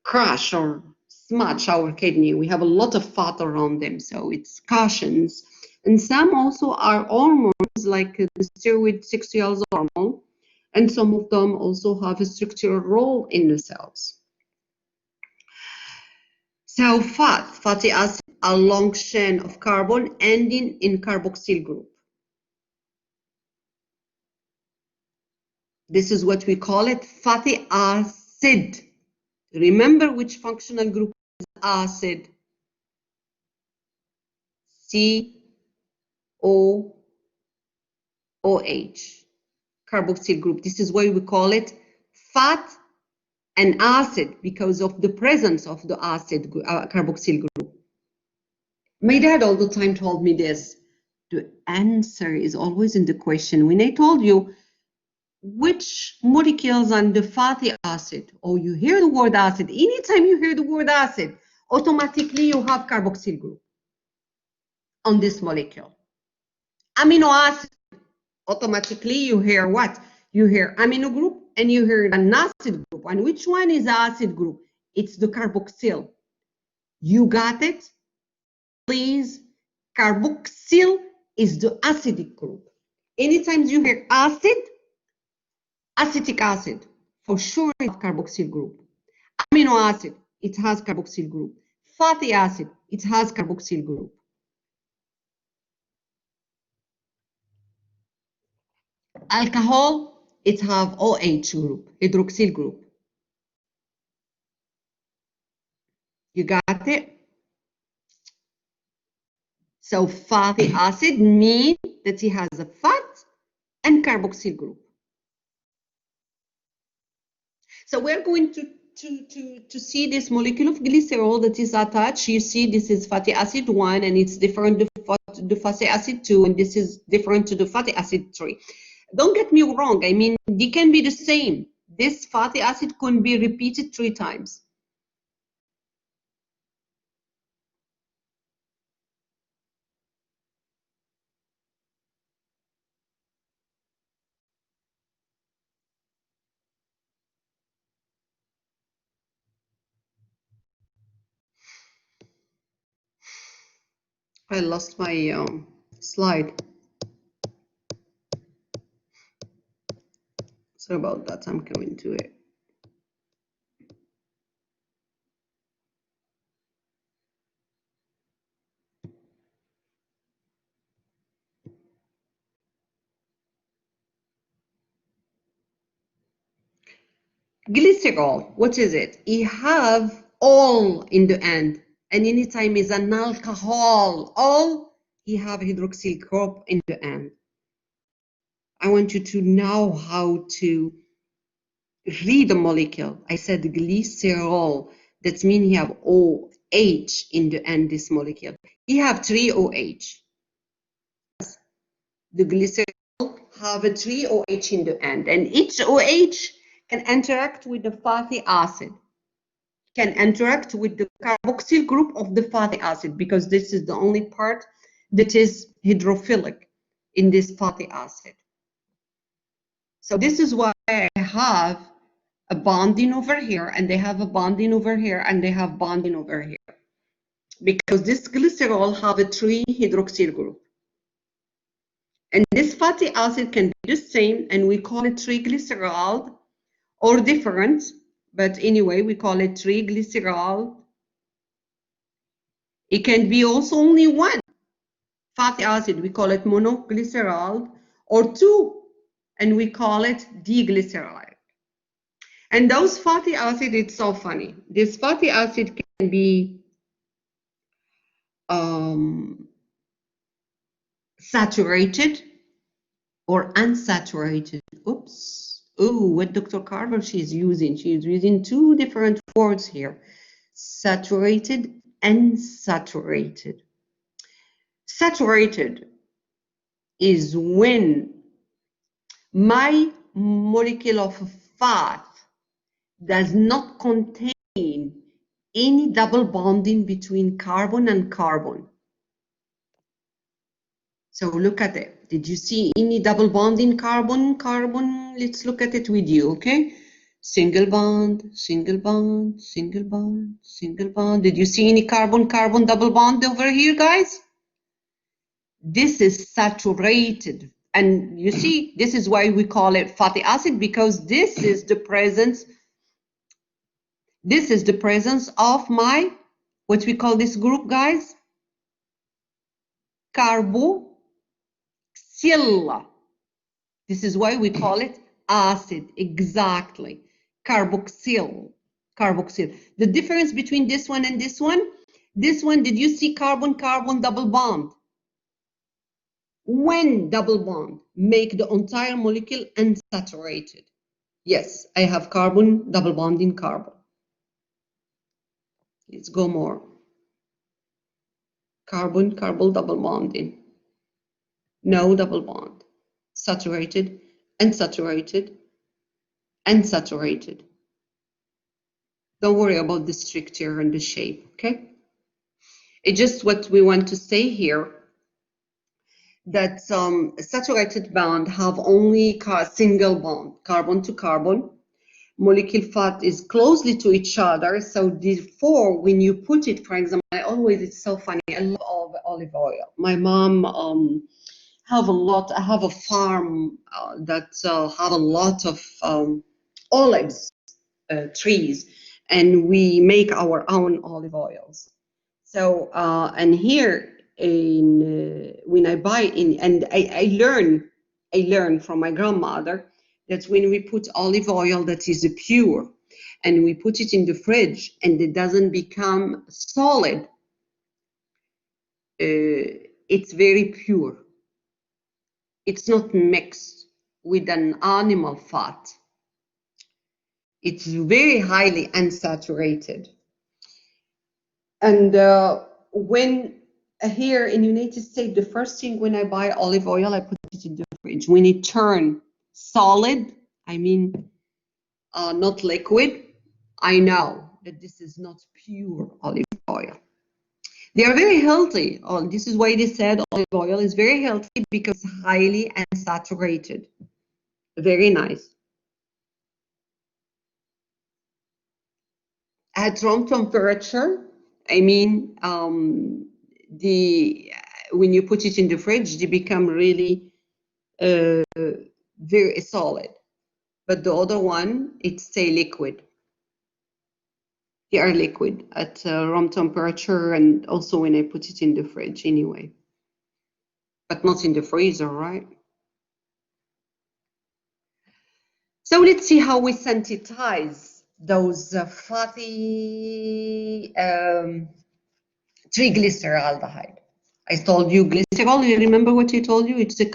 crush or smash our kidney. We have a lot of fat around them, so it's cushions. And some also are hormones like the steroid sexual hormone, and some of them also have a structural role in the cells. So fatty acid, a long chain of carbon ending in carboxyl group. This is what we call it, fatty acid. Remember which functional group is acid? COOH, carboxyl group. This is why we call it fat and acid, because of the presence of the acid carboxyl group. My dad all the time told me this. The answer is always in the question. When I told you which molecules on the fatty acid, or you hear the word acid, anytime you hear the word acid, automatically you have carboxyl group on this molecule. Amino acid, automatically you hear what? You hear amino group and you hear an acid group. And which one is the acid group? It's the carboxyl. You got it? Please, carboxyl is the acidic group. Anytime you hear acid, acetic acid, for sure it's carboxyl group. Amino acid, it has carboxyl group. Fatty acid, it has carboxyl group. Alcohol, it have OH group, hydroxyl group. You got it? So fatty acid means that it has a fat and carboxyl group. So we're going to see this molecule of glycerol that is attached. You see this is fatty acid 1 and it's different to the fatty acid 2, and this is different to the fatty acid 3. Don't get me wrong, I mean, they can be the same. This fatty acid can be repeated 3 times. I lost my slide. Sorry about that, I'm coming to it. Glycerol, what is it? It have all in the end, and anytime is an alcohol, all, you have hydroxyl group in the end. I want you to know how to read the molecule. I said glycerol, that means you have OH in the end, this molecule. You have 3 OH. The glycerol have a 3 OH in the end, and each OH can interact with the fatty acid, can interact with the carboxyl group of the fatty acid, because this is the only part that is hydrophilic in this fatty acid. So this is why I have a bonding over here, and they have a bonding over here, and they have bonding over here. Because this glycerol have a 3 hydroxyl group. And this fatty acid can be the same, and we call it triglycerol, or different, but anyway, we call it triglycerol. It can be also only one fatty acid, we call it monoglycerol, or 2, and we call it diglycerol. And those fatty acids, it's so funny. This fatty acid can be saturated or unsaturated. Oops. Oh, what Dr. Carver she's using. She's using 2 different words here. Saturated and unsaturated. Saturated is when my molecule of fat does not contain any double bonding between carbon and carbon. So look at it. Did you see any double bonding carbon, carbon? Let's look at it with you, okay? Single bond, single bond, single bond, single bond. Did you see any carbon, carbon double bond over here, guys? This is saturated. And you see, this is why we call it fatty acid, because this is the presence of my, what we call this group, guys? Carboxyl. This is why we call it acid, exactly. Carboxyl. The difference between this one and this one, did you see carbon-carbon double bond? When double bond make the entire molecule unsaturated. Yes, I have carbon double bond in carbon. Let's go more. Carbon-carbon double bonding. No double bond. Saturated, unsaturated, unsaturated. Don't worry about the structure and the shape, okay? It's just what we want to say here, that saturated bond have only single bond, carbon to carbon. Molecule fat is closely to each other, so therefore when you put it, for example, it's so funny, I love olive oil. My mom I have a farm that have a lot of olives trees, and we make our own olive oils. So and here when I buy in, and I learn from my grandmother that when we put olive oil that is pure and we put it in the fridge and it doesn't become solid, it's very pure. It's not mixed with an animal fat. It's very highly unsaturated. And when here in United States, the first thing when I buy olive oil, I put it in the fridge. When it turns solid, I mean not liquid, I know that this is not pure olive oil. They are very healthy. This is why they said olive oil is very healthy, because it's highly unsaturated. Very nice. At room temperature, I mean, when you put it in the fridge, they become really very solid. But the other one, it stay liquid. They are liquid at room temperature, and also when I put it in the fridge anyway. But not in the freezer, right? So let's see how we synthesize those fatty triglyceraldehyde. I told you glycerol, you remember what I told you? It's a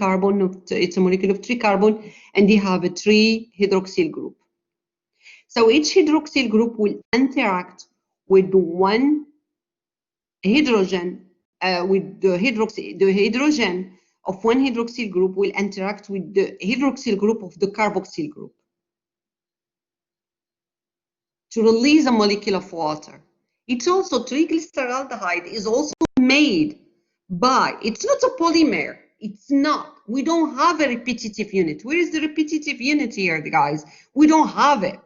molecule of 3 carbon, and they have a 3 hydroxyl group. So each hydroxyl group will interact with one hydrogen, with the hydrogen of one hydroxyl group will interact with the hydroxyl group of the carboxyl group to release a molecule of water. It's also, triglyceraldehyde is also made by, it's not a polymer, It's not. We don't have a repetitive unit. Where is the repetitive unit here, guys? We don't have it.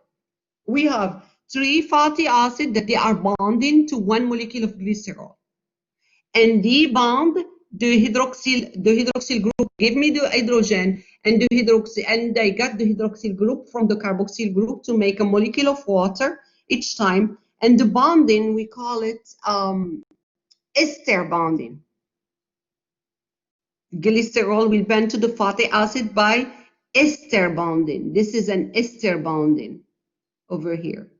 We have 3 fatty acids that they are bonding to 1 molecule of glycerol. And they bond the hydroxyl group, give me the hydrogen, and I got the hydroxyl group from the carboxyl group to make a molecule of water each time. And the bonding, we call it ester bonding. Glycerol will bond to the fatty acid by ester bonding. This is an ester bonding over here.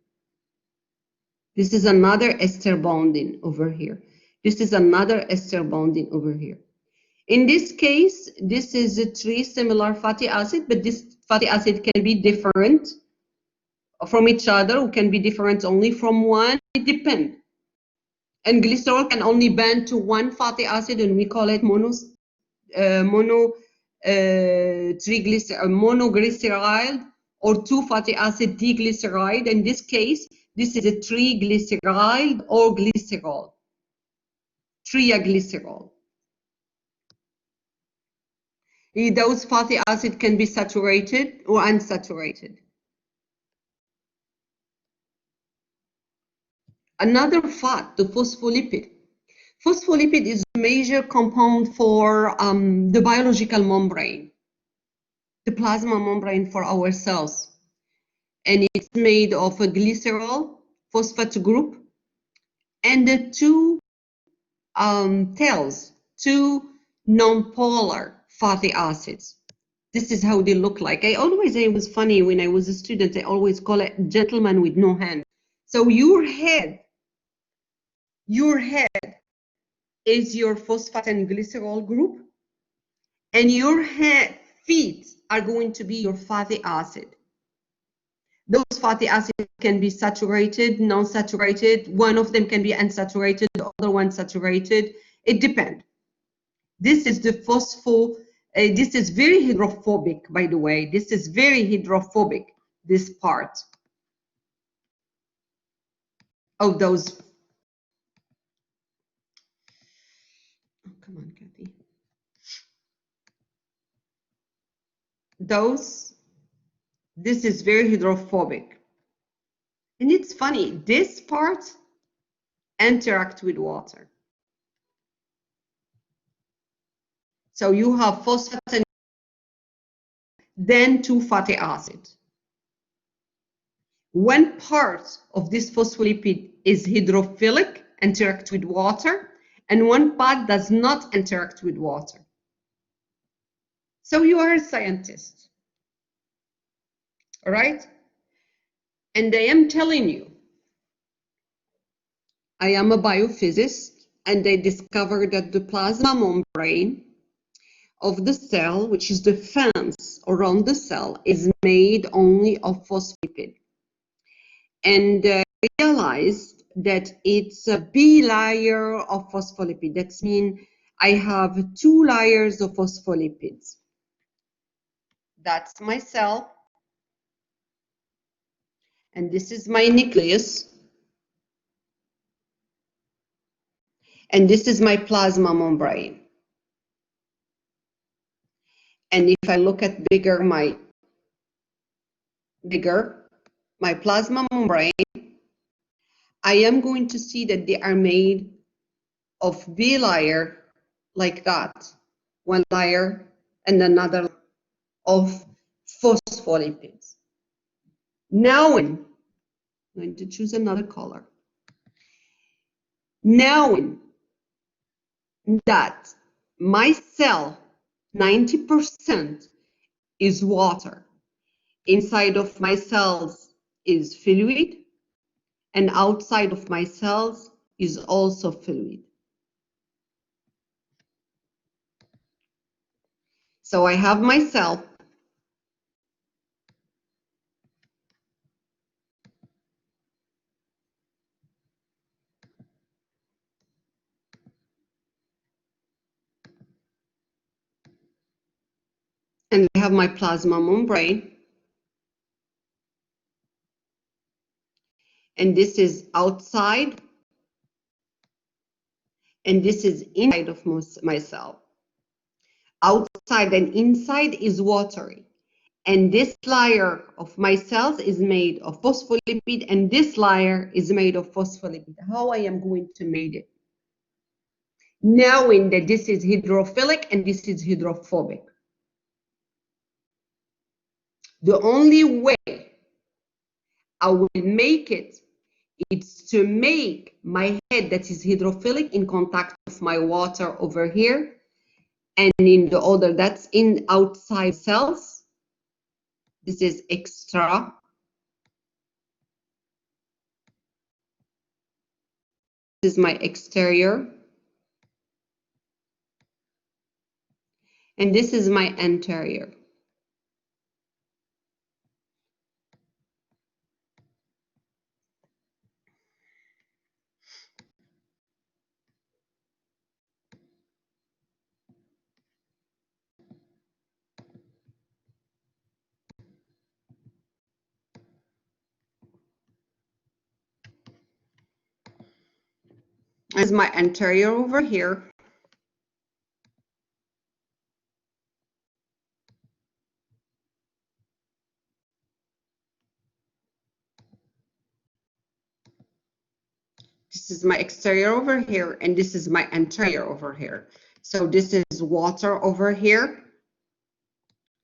This is another ester bonding over here. This is another ester bonding over here. In this case, this is 3 similar fatty acids, but this fatty acid can be different from each other, or can be different only from one. It depends. And glycerol can only bond to 1 fatty acid, and we call it monoglyceride, or 2 fatty acid diglyceride. In this case, this is a triglyceride or glycerol, triaglycerol. Those fatty acids can be saturated or unsaturated. Another fat, the phospholipid. Phospholipid is a major compound for the biological membrane, the plasma membrane for our cells. And it's made of a glycerol, phosphate group, and the 2 tails, 2 nonpolar fatty acids. This is how they look like. It was funny when I was a student, I always call it gentleman with no hand. So your head is your phosphate and glycerol group, and your feet are going to be your fatty acid. Those fatty acids can be saturated, non-saturated. One of them can be unsaturated, the other one saturated. It depends. This is the this is very hydrophobic, by the way. This is very hydrophobic, this part of those. Oh, come on, Kathy. This is very hydrophobic. And it's funny, this part interact with water. So you have phosphate and then 2 fatty acids. One part of this phospholipid is hydrophilic, interact with water, and one part does not interact with water. So you are a scientist, all right? And I am telling you, I am a biophysicist, and I discovered that the plasma membrane of the cell, which is the fence around the cell, is made only of phospholipid. And realized that it's a bilayer of phospholipid. That means I have 2 layers of phospholipids. That's my cell. And this is my nucleus. And this is my plasma membrane. And if I look at my plasma membrane, I am going to see that they are made of bilayer like that. One layer and another of phospholipids. Now I'm going to choose another color. Knowing that my cell, 90% is water. Inside of my cells is fluid, and outside of my cells is also fluid. So I have my cell. And I have my plasma membrane. And this is outside. And this is inside of my cell. outside and inside is watery. And this layer of my cells is made of phospholipid, and this layer is made of phospholipid. How I am going to make it? Knowing that this is hydrophilic and this is hydrophobic. The only way I will make it is to make my head that is hydrophilic in contact with my water over here, and in the other that's in outside cells. This is extra. This is my exterior. And this is my anterior. This is my anterior over here. This is my exterior over here, and this is my anterior over here. So this is water over here.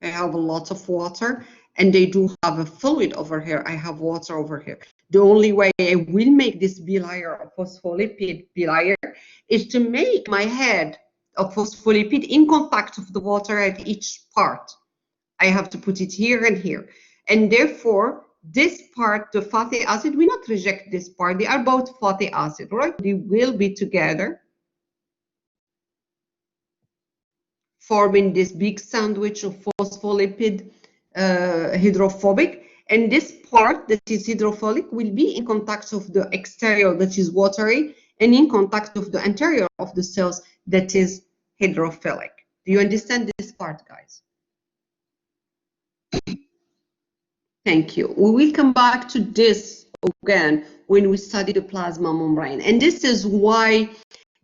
I have a lot of water, and they do have a fluid over here. I have water over here. The only way I will make this bilayer of phospholipid bilayer is to make my head of phospholipid in contact with the water at each part. I have to put it here and here. And therefore, this part, the fatty acid, we not reject this part. They are both fatty acid, right? They will be together, forming this big sandwich of phospholipid hydrophobic. And this part that is hydrophilic will be in contact of the exterior that is watery, and in contact of the anterior of the cells that is hydrophilic. Do you understand this part, guys? Thank you. We will come back to this again when we study the plasma membrane. And this is why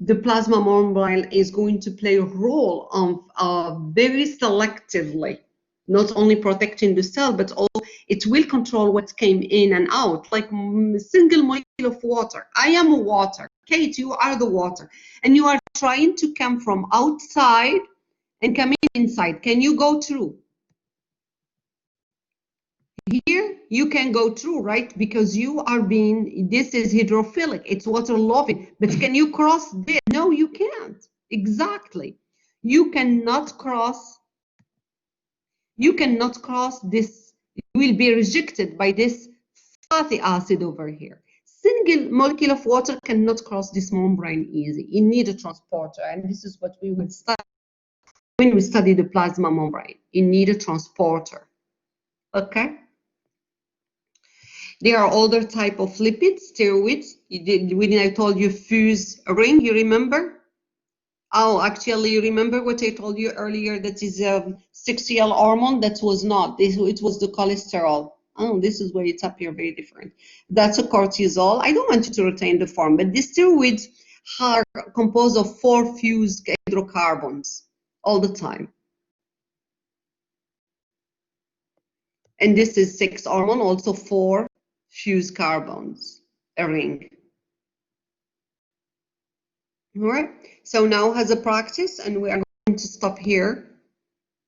the plasma membrane is going to play a role of very selectively, not only protecting the cell, but also it will control what came in and out, like a single molecule of water. I am water. Kate, you are the water. And you are trying to come from outside and come inside. Can you go through? Here you can go through, right? Because you are being, this is hydrophilic, it's water loving. But can you cross this? No, you can't. Exactly. You cannot cross this. You will be rejected by this fatty acid over here. Single molecule of water cannot cross this membrane easy. You need a transporter, and this is what we will study when we study the plasma membrane. You need a transporter. Okay? There are other type of lipids, steroids. When I told you fuse ring, you remember? Oh, actually, you remember what I told you earlier? That is a sexual hormone. That was not. It was the cholesterol. Oh, this is where it's up here, very different. That's a cortisol. I don't want you to retain the form, but these steroids are composed of 4 fused hydrocarbons all the time. And this is sex hormone, also 4 fused carbons, a ring. All right, so now as a practice, and we are going to stop here,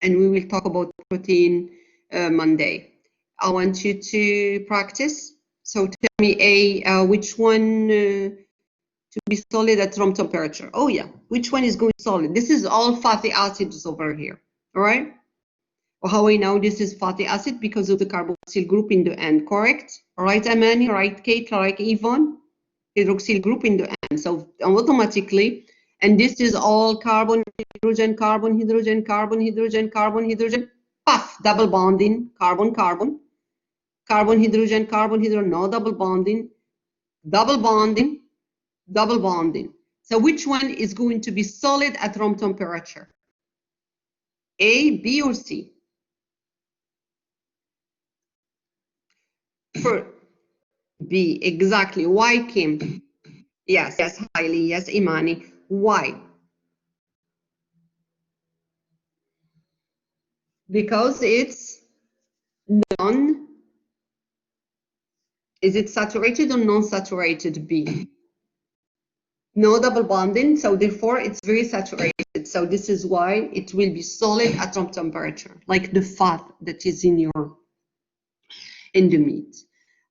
and we will talk about protein Monday. I want you to practice. So tell me which one to be solid at room temperature. Oh yeah, which one is going solid? This is all fatty acids over here, all right? Well, how I know this is fatty acid? Because of the carboxyl group in the end, correct? All right, Amani, right, Kate, right, Yvonne? Hydroxyl group in the end. So automatically, and this is all carbon, hydrogen, carbon, hydrogen, carbon, hydrogen, carbon, hydrogen, puff, double bonding, carbon, carbon, carbon, hydrogen, carbon, hydrogen, no double bonding, double bonding, double bonding. So which one is going to be solid at room temperature? A, B, or C? For B, exactly. Why, Kim? Yes, yes, highly, yes, Imani. Why? because it's non, is it saturated or non-saturated, B? No double bonding, so therefore it's very saturated. So this is why it will be solid at room temperature, like the fat that is in the meat.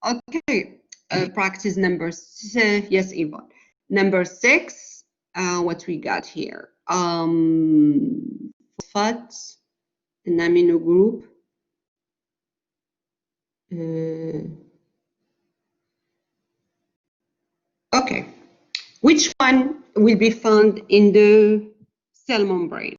Okay, practice number six. Yes, Yvonne. Number 6, what we got here? Phosphate, an amino group. Okay, which one will be found in the cell membrane?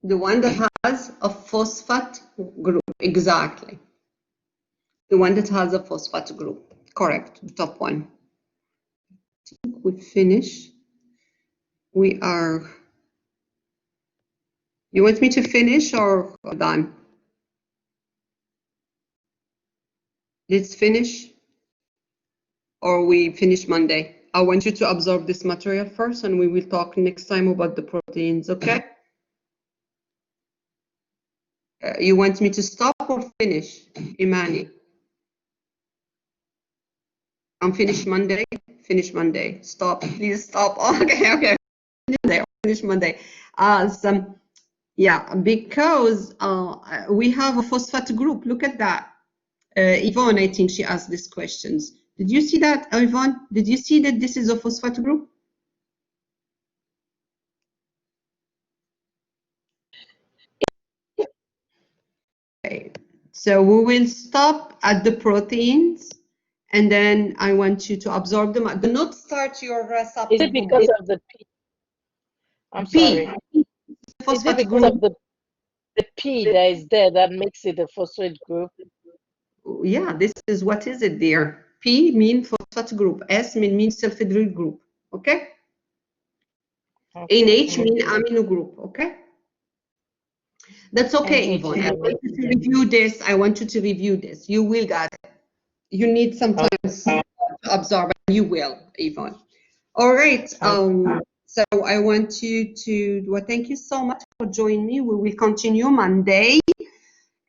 The one that has a phosphate group, exactly. The one that has a phosphate group, correct, the top one. I think we finish. We are, you want me to finish or done? Let's finish, or we finish Monday. I want you to absorb this material first and we will talk next time about the proteins, okay? You want me to stop or finish, Imani? I'm finished Monday. Finish Monday. Stop. Please stop. Okay, okay. Finish Monday. Yeah, because we have a phosphate group. Look at that. Yvonne, I think she asked these questions. Did you see that, Yvonne? Did you see that this is a phosphate group? Okay. So we will stop at the proteins, and then I want you to absorb them. Do not start your supplement. Is it because of the P? I'm P. sorry. Is it Phosphate because group. of the P that is there that makes it a phosphate group? Yeah, this is what is it there. P means phosphate group. S means sulfhydryl group. Okay? Okay. NH means amino group. Okay? That's okay, NH. Yvonne. I want you to review this. I want you to review this. You will get it. You need some time to absorb, and you will, Yvonne. All right. So I want you to, well, thank you so much for joining me. We will continue Monday.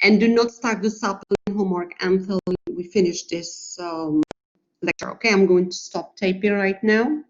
And do not start the supplement homework until we finish this lecture. Okay, I'm going to stop taping right now.